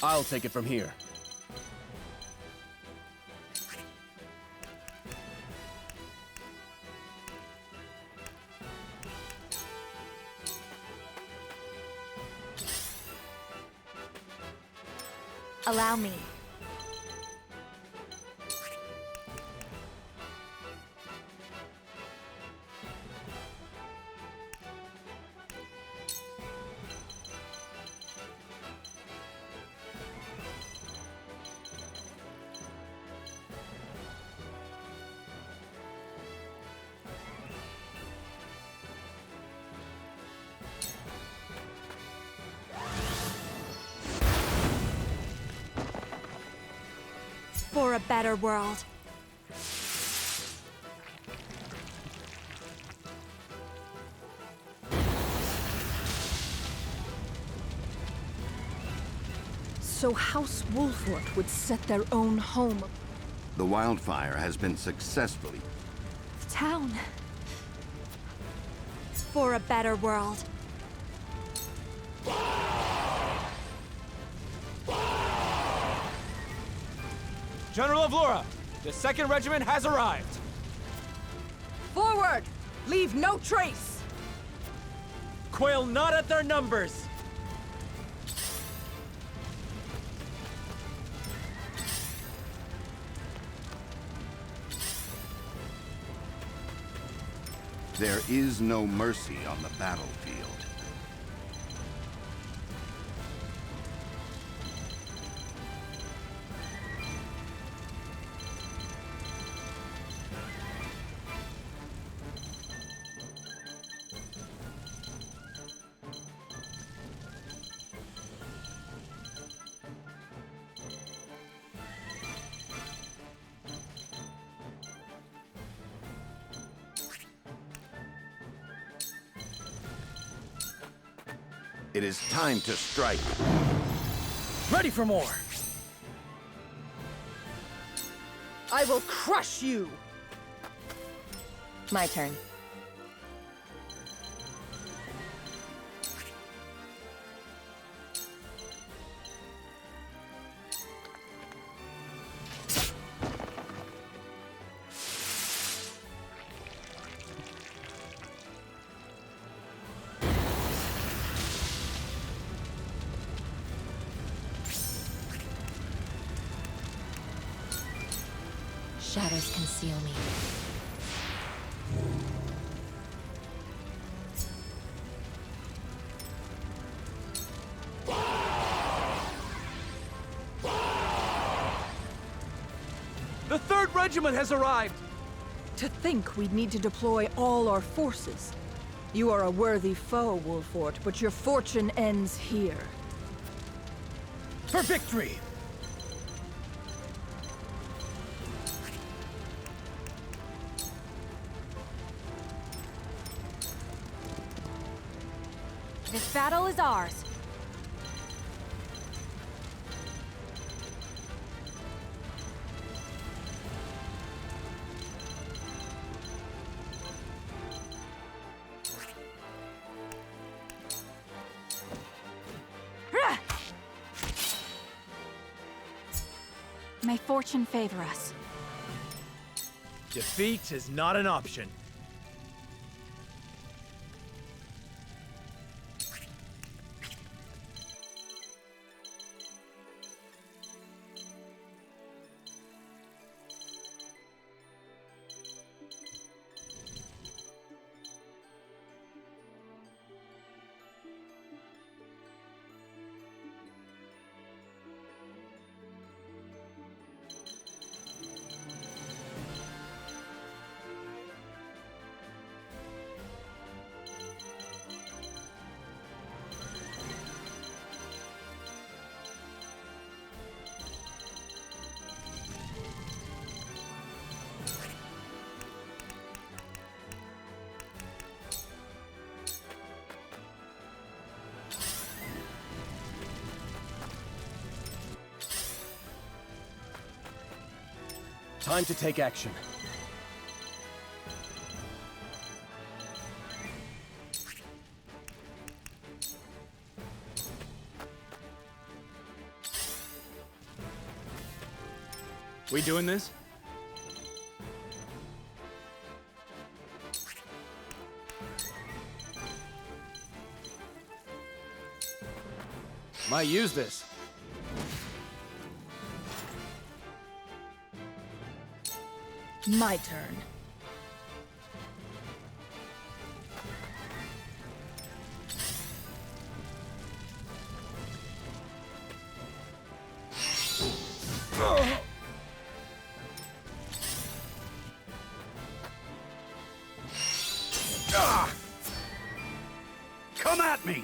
I'll take it from here. Allow me. For a better world. So House Wolfort would set their own home. The wildfire has been successfully... The town. For a better world. General of Laura, the 2nd Regiment has arrived. Forward! Leave no trace! Quail not at their numbers! There is no mercy on the battlefield. It is time to strike. Ready for more! I will crush you! My turn. Shadows conceal me. The 3rd Regiment has arrived! To think we'd need to deploy all our forces. You are a worthy foe, Wolfort, but your fortune ends here. For victory! This battle is ours. May fortune favor us. Defeat is not an option. Time to take action. We doing this? Might use this. My turn. Come at me!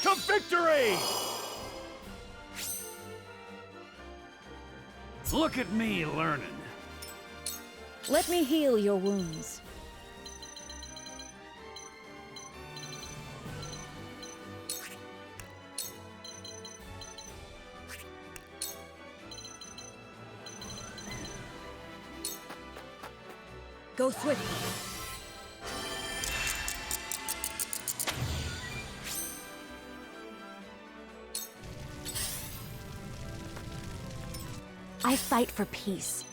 To victory! Look at me learning. Let me heal your wounds. Go swiftly. I fight for peace.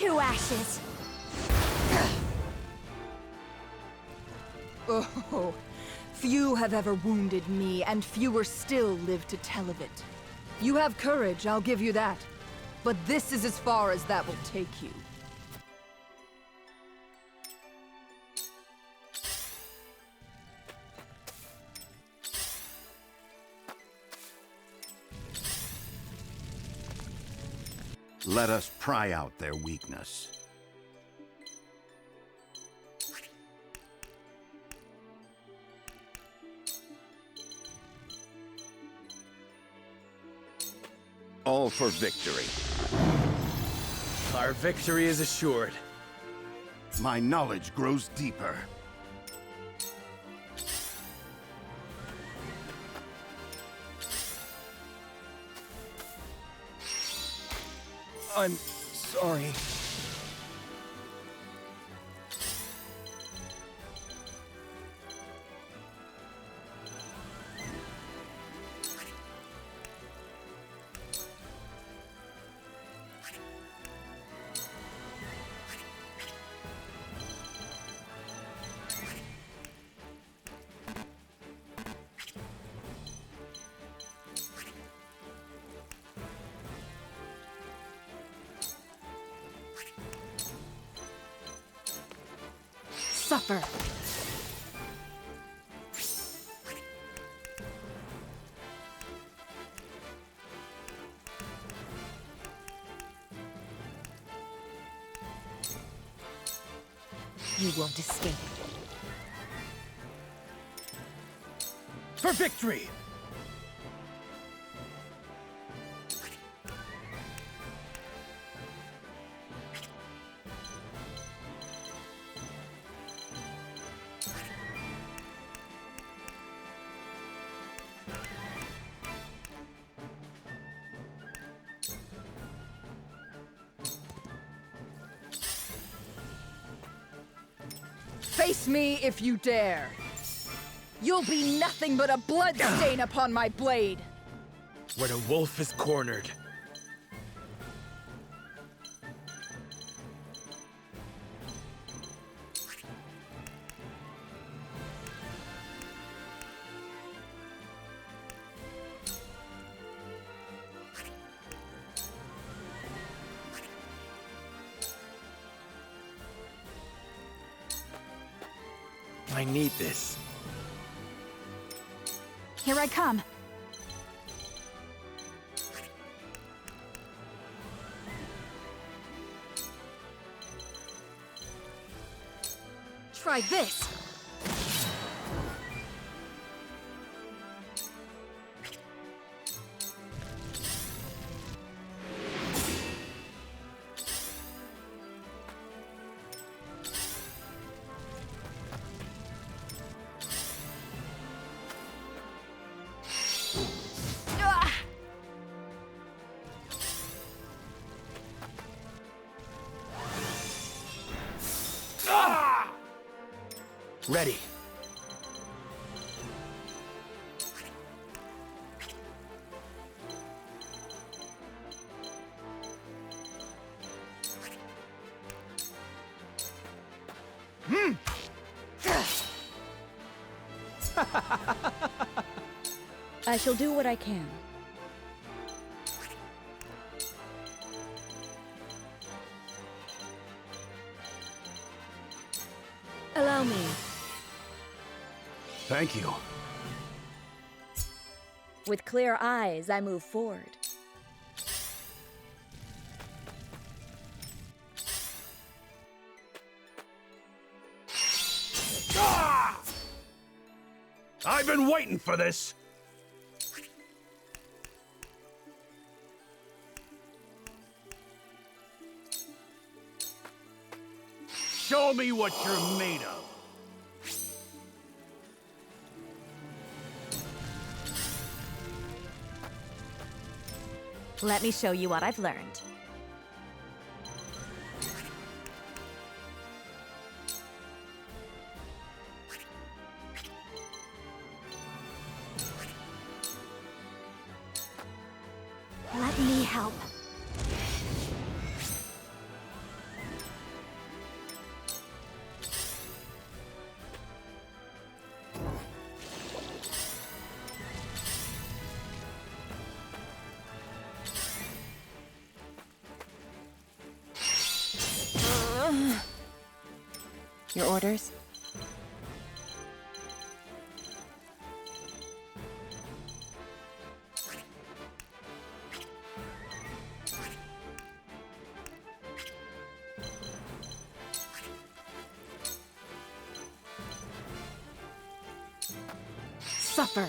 to ashes! Oh, few have ever wounded me, and fewer still live to tell of it. You have courage, I'll give you that. But this is as far as that will take you. Let us pry out their weakness. All for victory. Our victory is assured. My knowledge grows deeper. I'm sorry. Suffer. You won't escape. For victory! Face me if you dare. You'll be nothing but a bloodstain upon my blade. When a wolf is cornered, I need this. Here I come. Try this. Ready. I shall do what I can. Allow me. Thank you. With clear eyes, I move forward. I've been waiting for this! Show me what you're made of! Let me show you what I've learned. Let me help. Your orders? Suffer.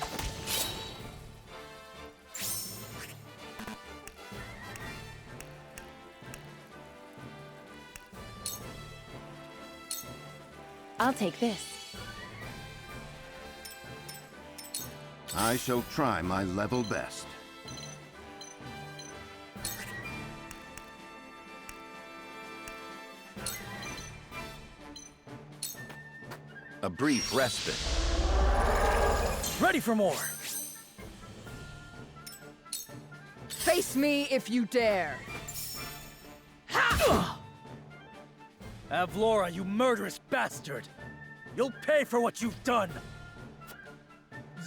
I'll take this. I shall try my level best. A brief respite. Ready for more! Face me if you dare! Ha! Avlora, you murderous bastard! You'll pay for what you've done!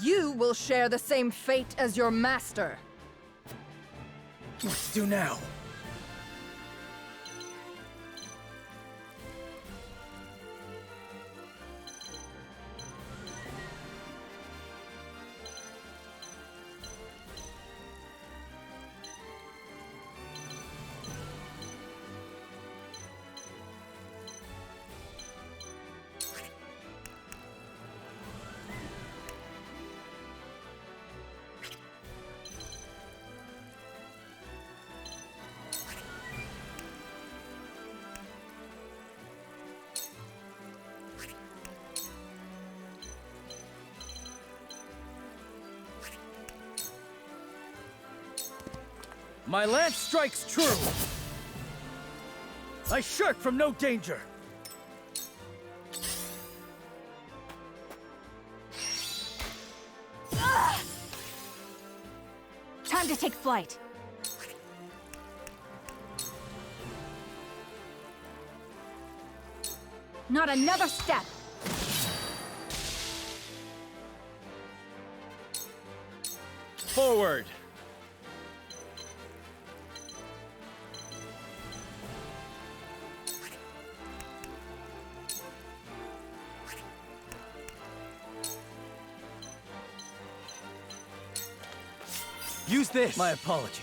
You will share the same fate as your master! What to do now? My lance strikes true! I shirk from no danger! Time to take flight. Not another step! Forward! Use this! My apologies.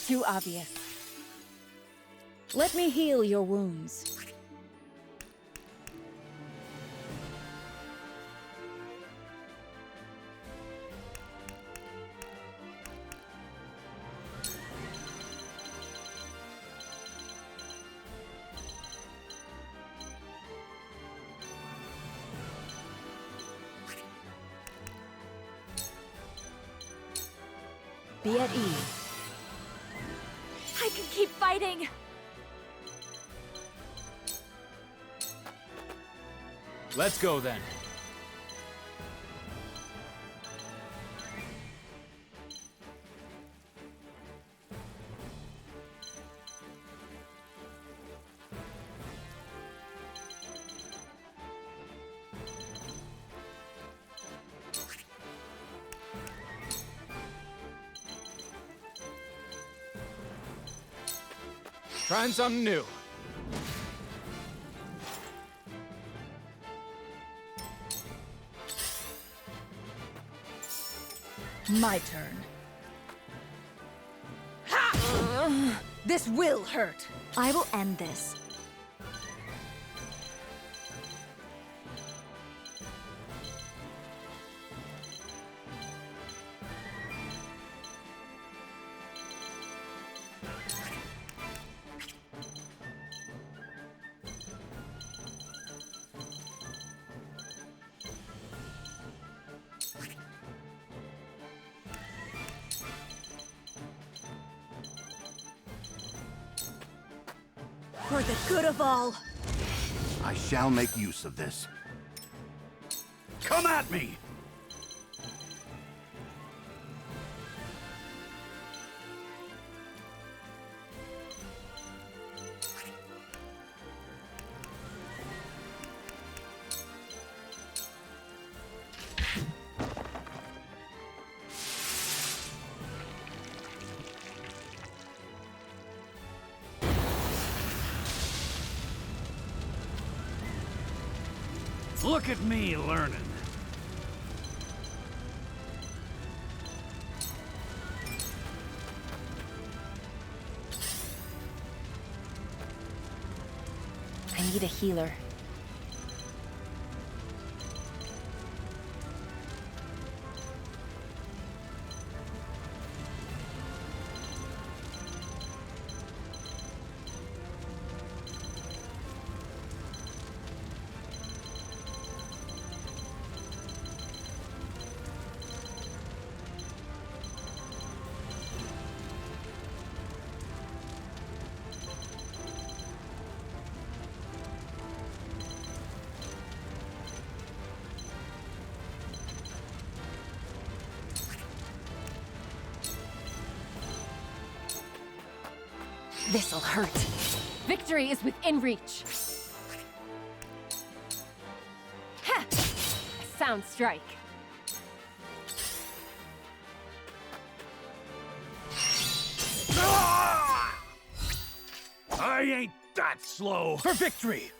Too obvious. Let me heal your wounds. Be at ease. I can keep fighting! Let's go then. Trying something new. My turn. Ha! This will hurt. I will end this. For the good of all. I shall make use of this. Come at me! Look at me learning. I need a healer. This'll hurt. Victory is within reach. Ha! A sound strike. I ain't that slow. For victory!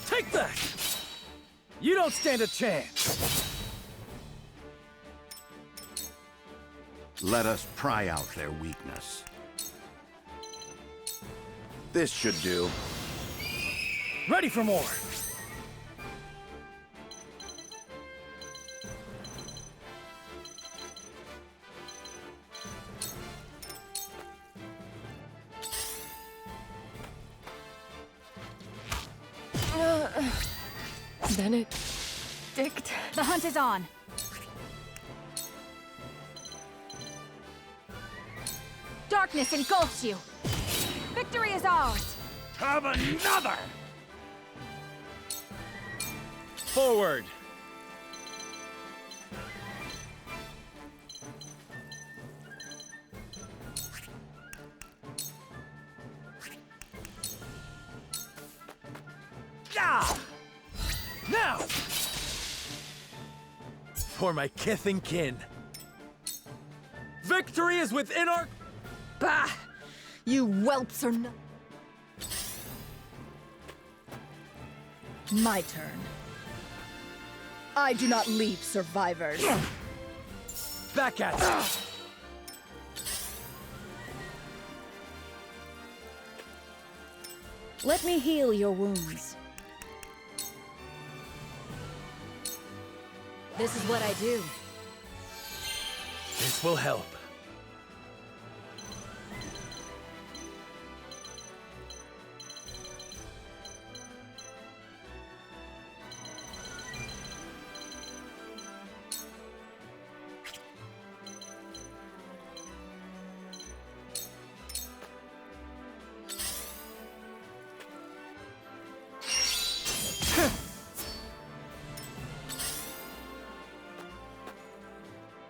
Take that! You don't stand a chance! Let us pry out their weakness. This should do. Ready for more! Benedict. The hunt is on. Darkness engulfs you. Victory is ours. Have another! Forward! Ah! Now! For my kith and kin. Victory is within our... Bah! You whelps are no— My turn. I do not leave survivors. Back at you! Let me heal your wounds. This is what I do. This will help.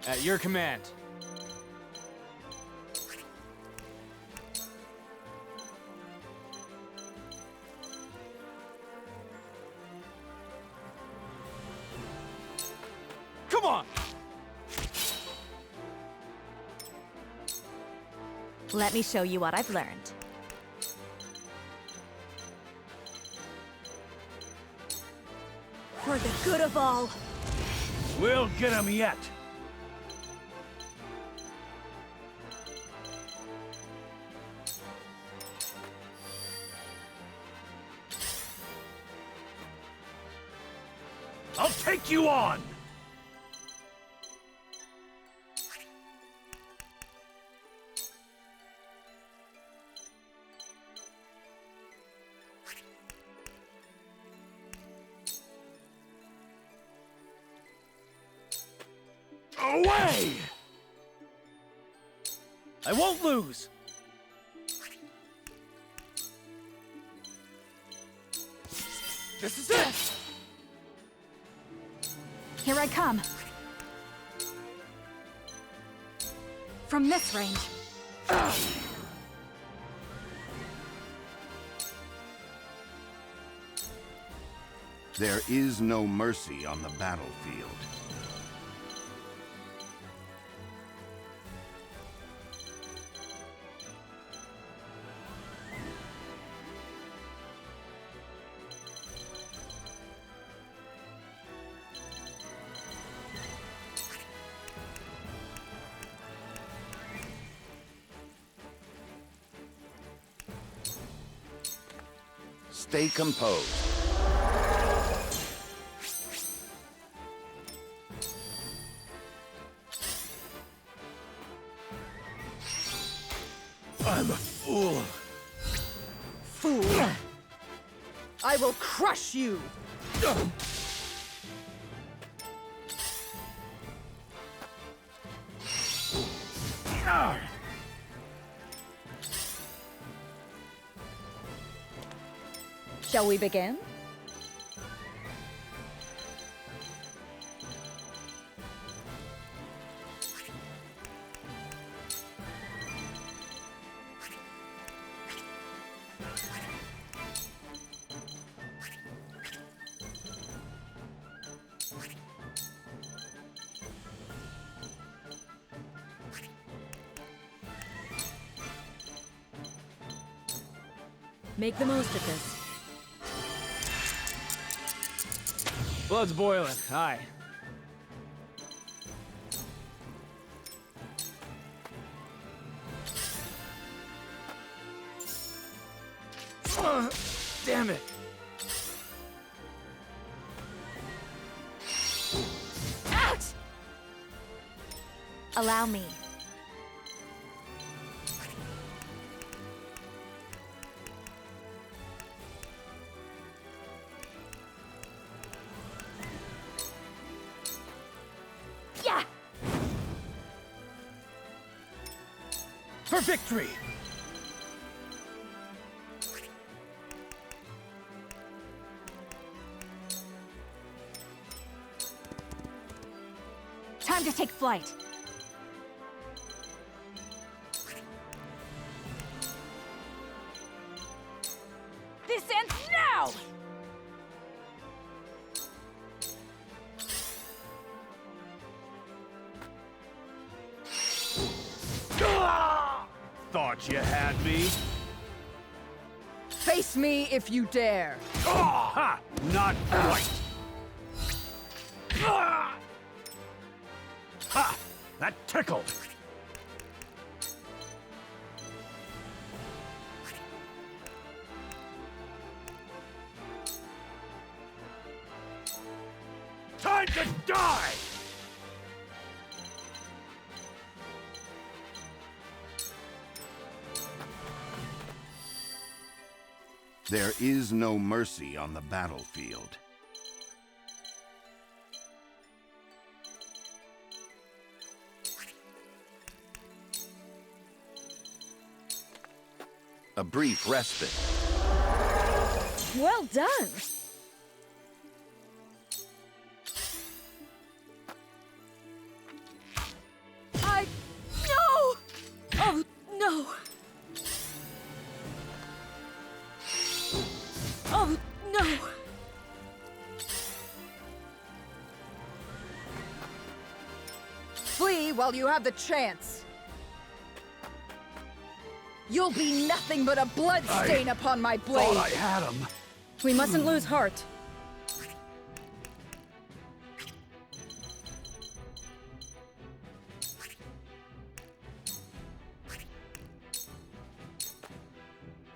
At your command. Come on! Let me show you what I've learned. For the good of all. We'll get him yet. I'll take you on! Away! I won't lose! This is it! Here I come. From this range. There is no mercy on the battlefield. Stay composed. I'm a fool. Fool! I will crush you! Shall we begin? Make the most of this. Blood's boiling. Aye. Damn it. Ouch! Allow me. Yeah! For victory! Time to take flight. This ends now! Thought you had me? Face me if you dare! Oh, ha! Not quite! Ha! That tickled! Time to die! There is no mercy on the battlefield. A brief respite. Well done! No! Oh, no! Oh, no! Flee while you have the chance! You'll be nothing but a blood stain upon my blade! Thought I had him. We mustn't lose heart.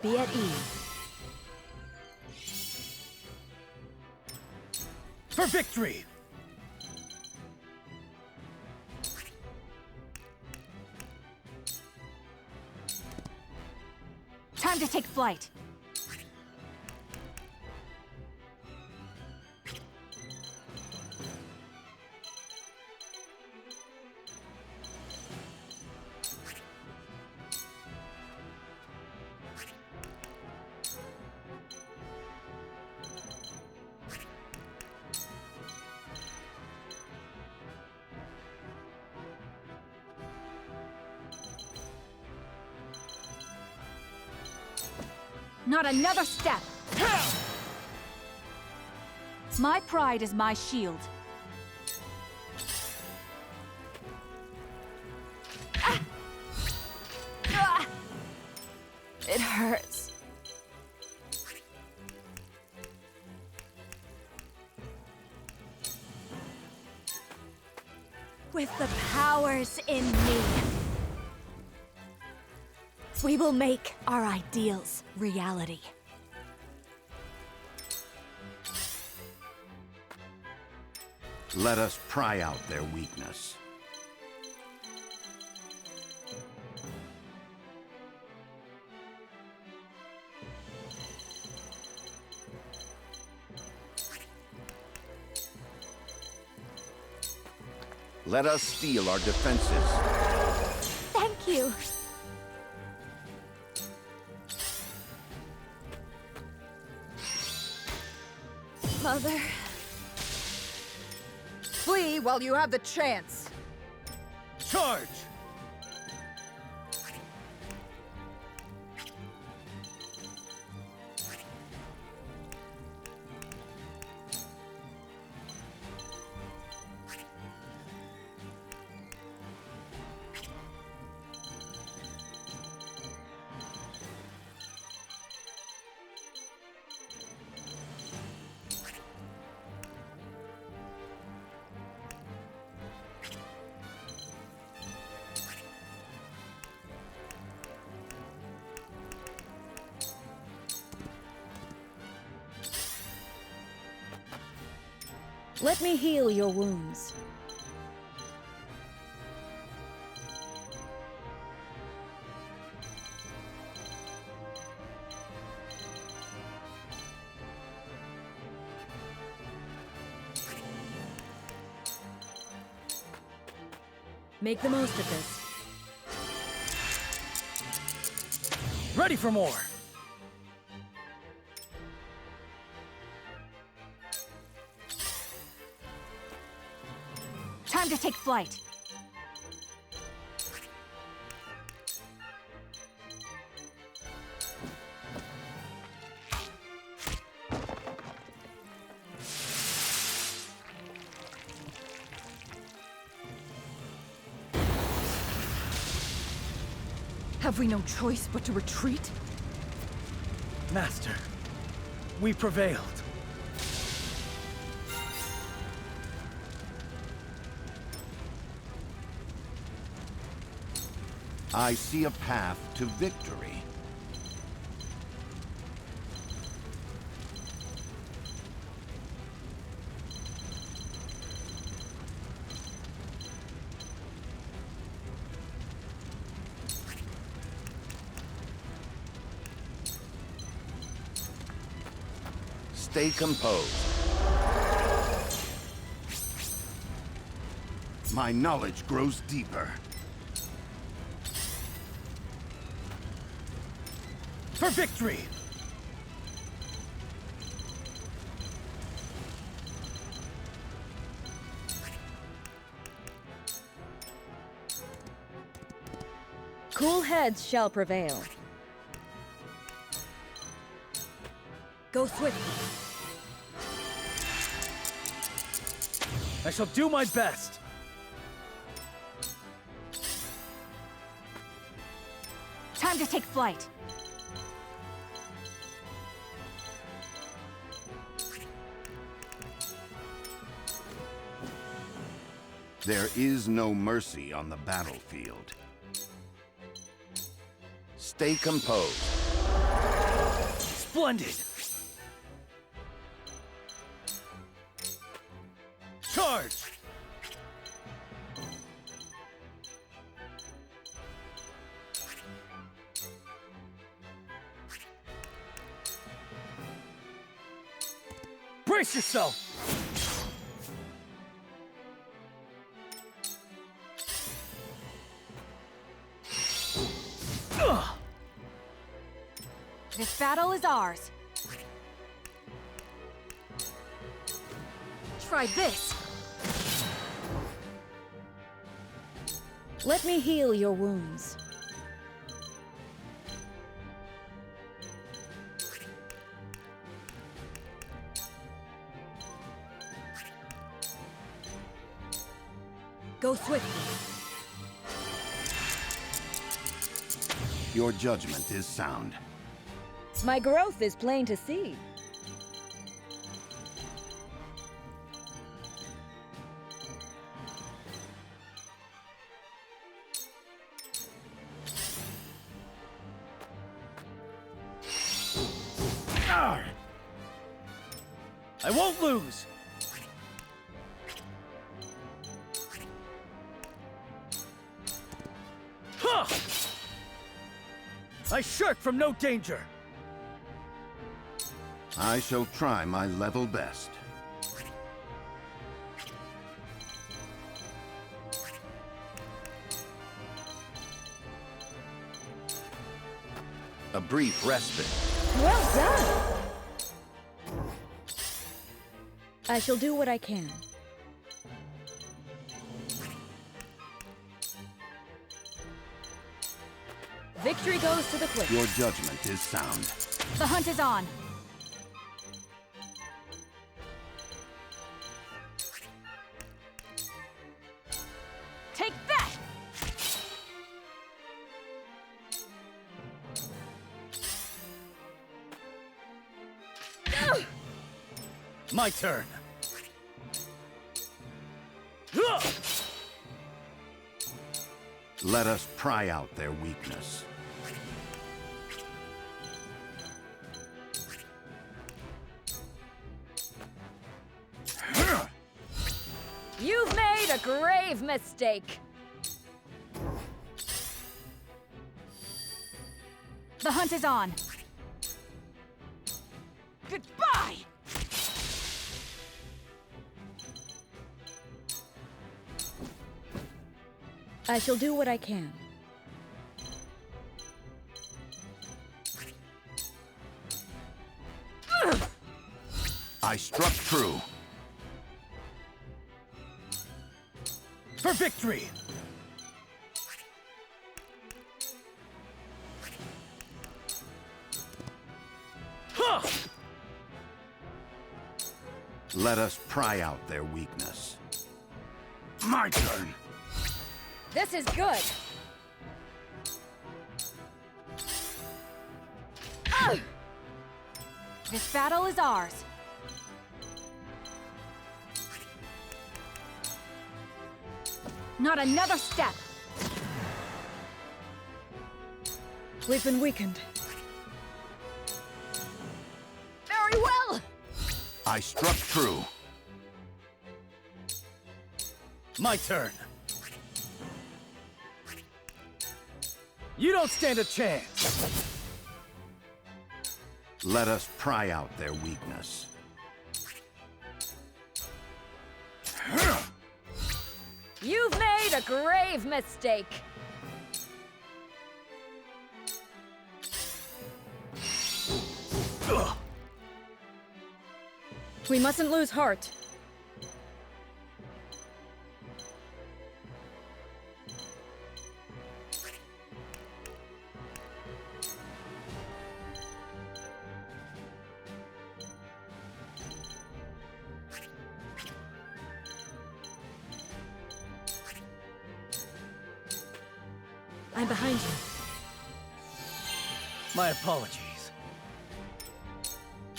Be at ease. For victory! Time to take flight. Not another step! My pride is my shield. It hurts. With the powers in me, we will make our ideals reality. Let us pry out their weakness. Let us steel our defenses. Thank you. Mother. Flee while you have the chance. Charge! Let me heal your wounds. Make the most of this. Ready for more! Time to take flight. Have we no choice but to retreat? Master, we prevailed. I see a path to victory. Stay composed. My knowledge grows deeper. For victory! Cool heads shall prevail. Go swiftly. I shall do my best. Time to take flight. There is no mercy on the battlefield. Stay composed. Splendid! Charge! Brace yourself! This battle is ours. Try this. Let me heal your wounds. Go swiftly. Your judgment is sound. My growth is plain to see. Arr! I won't lose! Huh! I shirk from no danger! I shall try my level best. A brief respite. Well done! I shall do what I can. Victory goes to the quick. Your judgment is sound. The hunt is on. Take that! My turn. Let us pry out their weakness. You've made a grave mistake. The hunt is on. Goodbye! I shall do what I can. I struck true. For victory! Huh! Let us pry out their weakness. My turn. This is good. This battle is ours. Not another step. We've been weakened. Very well. I struck true. My turn. You don't stand a chance. Let us pry out their weakness. You've made a grave mistake. We mustn't lose heart. I'm behind you. My apologies.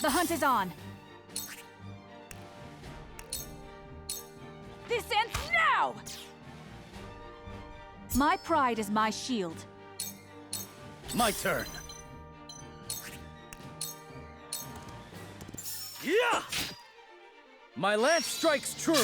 The hunt is on. This ends now! My pride is my shield. My turn. Yeah! My lance strikes true.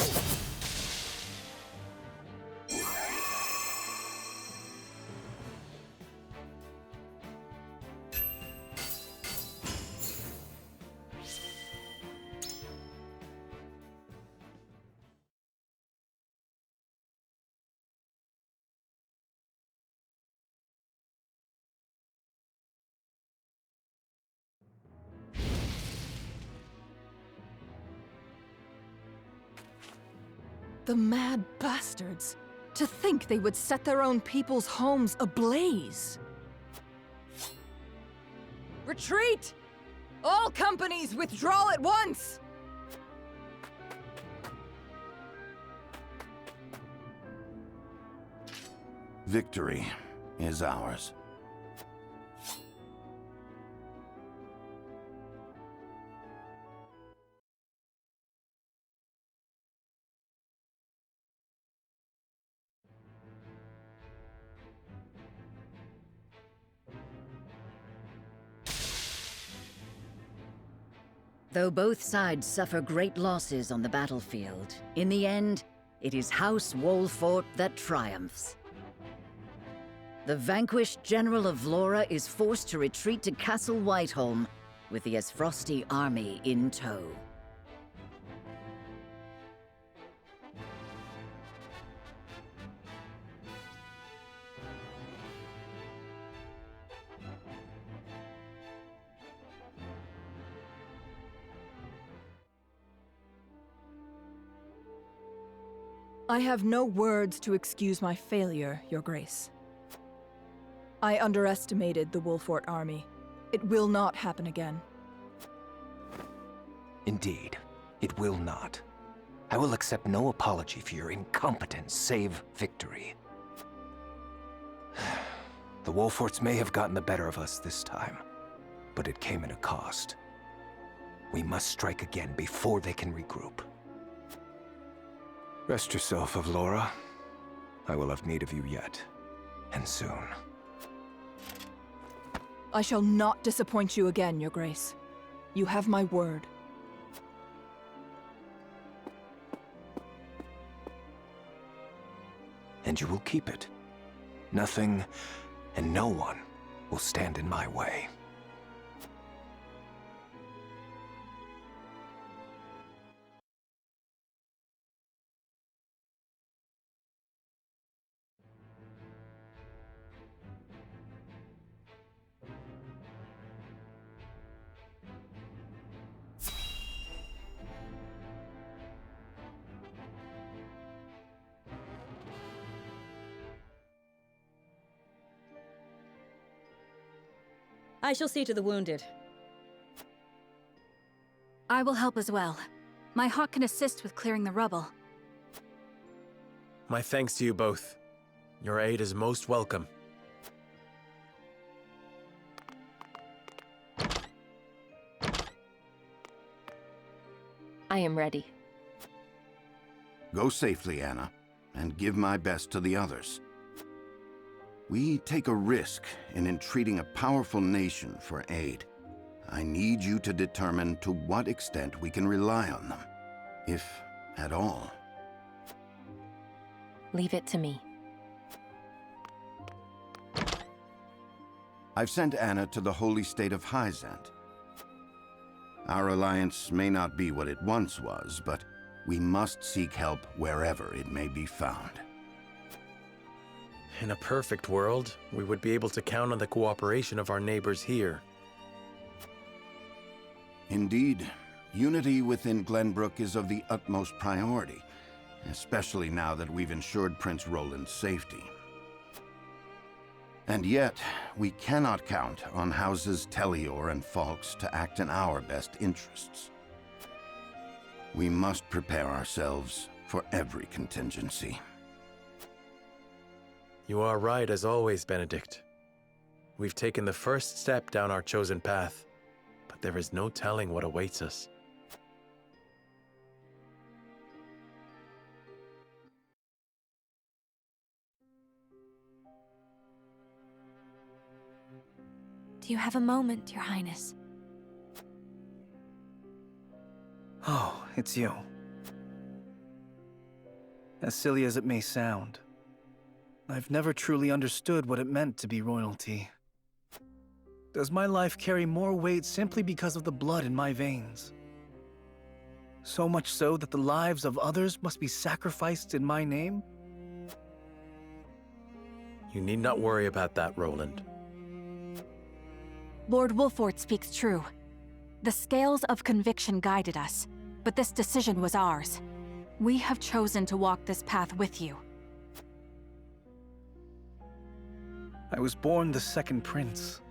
The mad bastards! To think they would set their own people's homes ablaze! Retreat! All companies withdraw at once! Victory is ours. Though both sides suffer great losses on the battlefield, in the end, it is House Wolfort that triumphs. The vanquished General of Vlora is forced to retreat to Castle Whiteholm, with the Esfrosti army in tow. I have no words to excuse my failure, Your Grace. I underestimated the Wolfort army. It will not happen again. Indeed, it will not. I will accept no apology for your incompetence, save victory. The Wolforts may have gotten the better of us this time, but it came at a cost. We must strike again before they can regroup. Rest yourself, Avlora. I will have need of you yet, and soon. I shall not disappoint you again, Your Grace. You have my word. And you will keep it. Nothing and no one will stand in my way. I shall see to the wounded. I will help as well. My hawk can assist with clearing the rubble. My thanks to you both. Your aid is most welcome. I am ready. Go safely, Anna, and give my best to the others. We take a risk in entreating a powerful nation for aid. I need you to determine to what extent we can rely on them, if at all. Leave it to me. I've sent Anna to the holy state of Hyzant. Our alliance may not be what it once was, but we must seek help wherever it may be found. In a perfect world, we would be able to count on the cooperation of our neighbors here. Indeed, unity within Glenbrook is of the utmost priority, especially now that we've ensured Prince Roland's safety. And yet, we cannot count on houses Tellior and Falks to act in our best interests. We must prepare ourselves for every contingency. You are right as always, Benedict. We've taken the first step down our chosen path, but there is no telling what awaits us. Do you have a moment, Your Highness? Oh, it's you. As silly as it may sound, I've never truly understood what it meant to be royalty. Does my life carry more weight simply because of the blood in my veins? So much so that the lives of others must be sacrificed in my name? You need not worry about that, Roland. Lord Wolfort speaks true. The scales of conviction guided us, but this decision was ours. We have chosen to walk this path with you. I was born the second prince.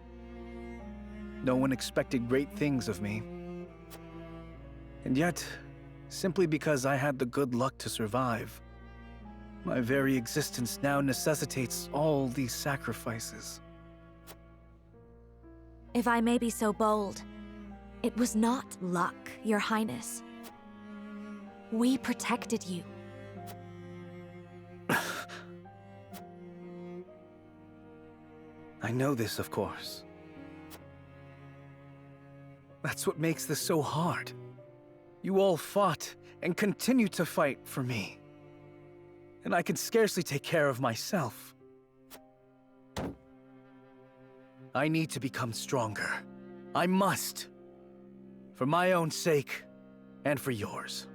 No one expected great things of me. And yet, simply because I had the good luck to survive, My very existence now necessitates all these sacrifices. If I may be so bold, it was not luck, Your Highness. We protected you. I know this, of course. That's what makes this so hard. You all fought and continue to fight for me. And I can scarcely take care of myself. I need to become stronger. I must. For my own sake, and for yours.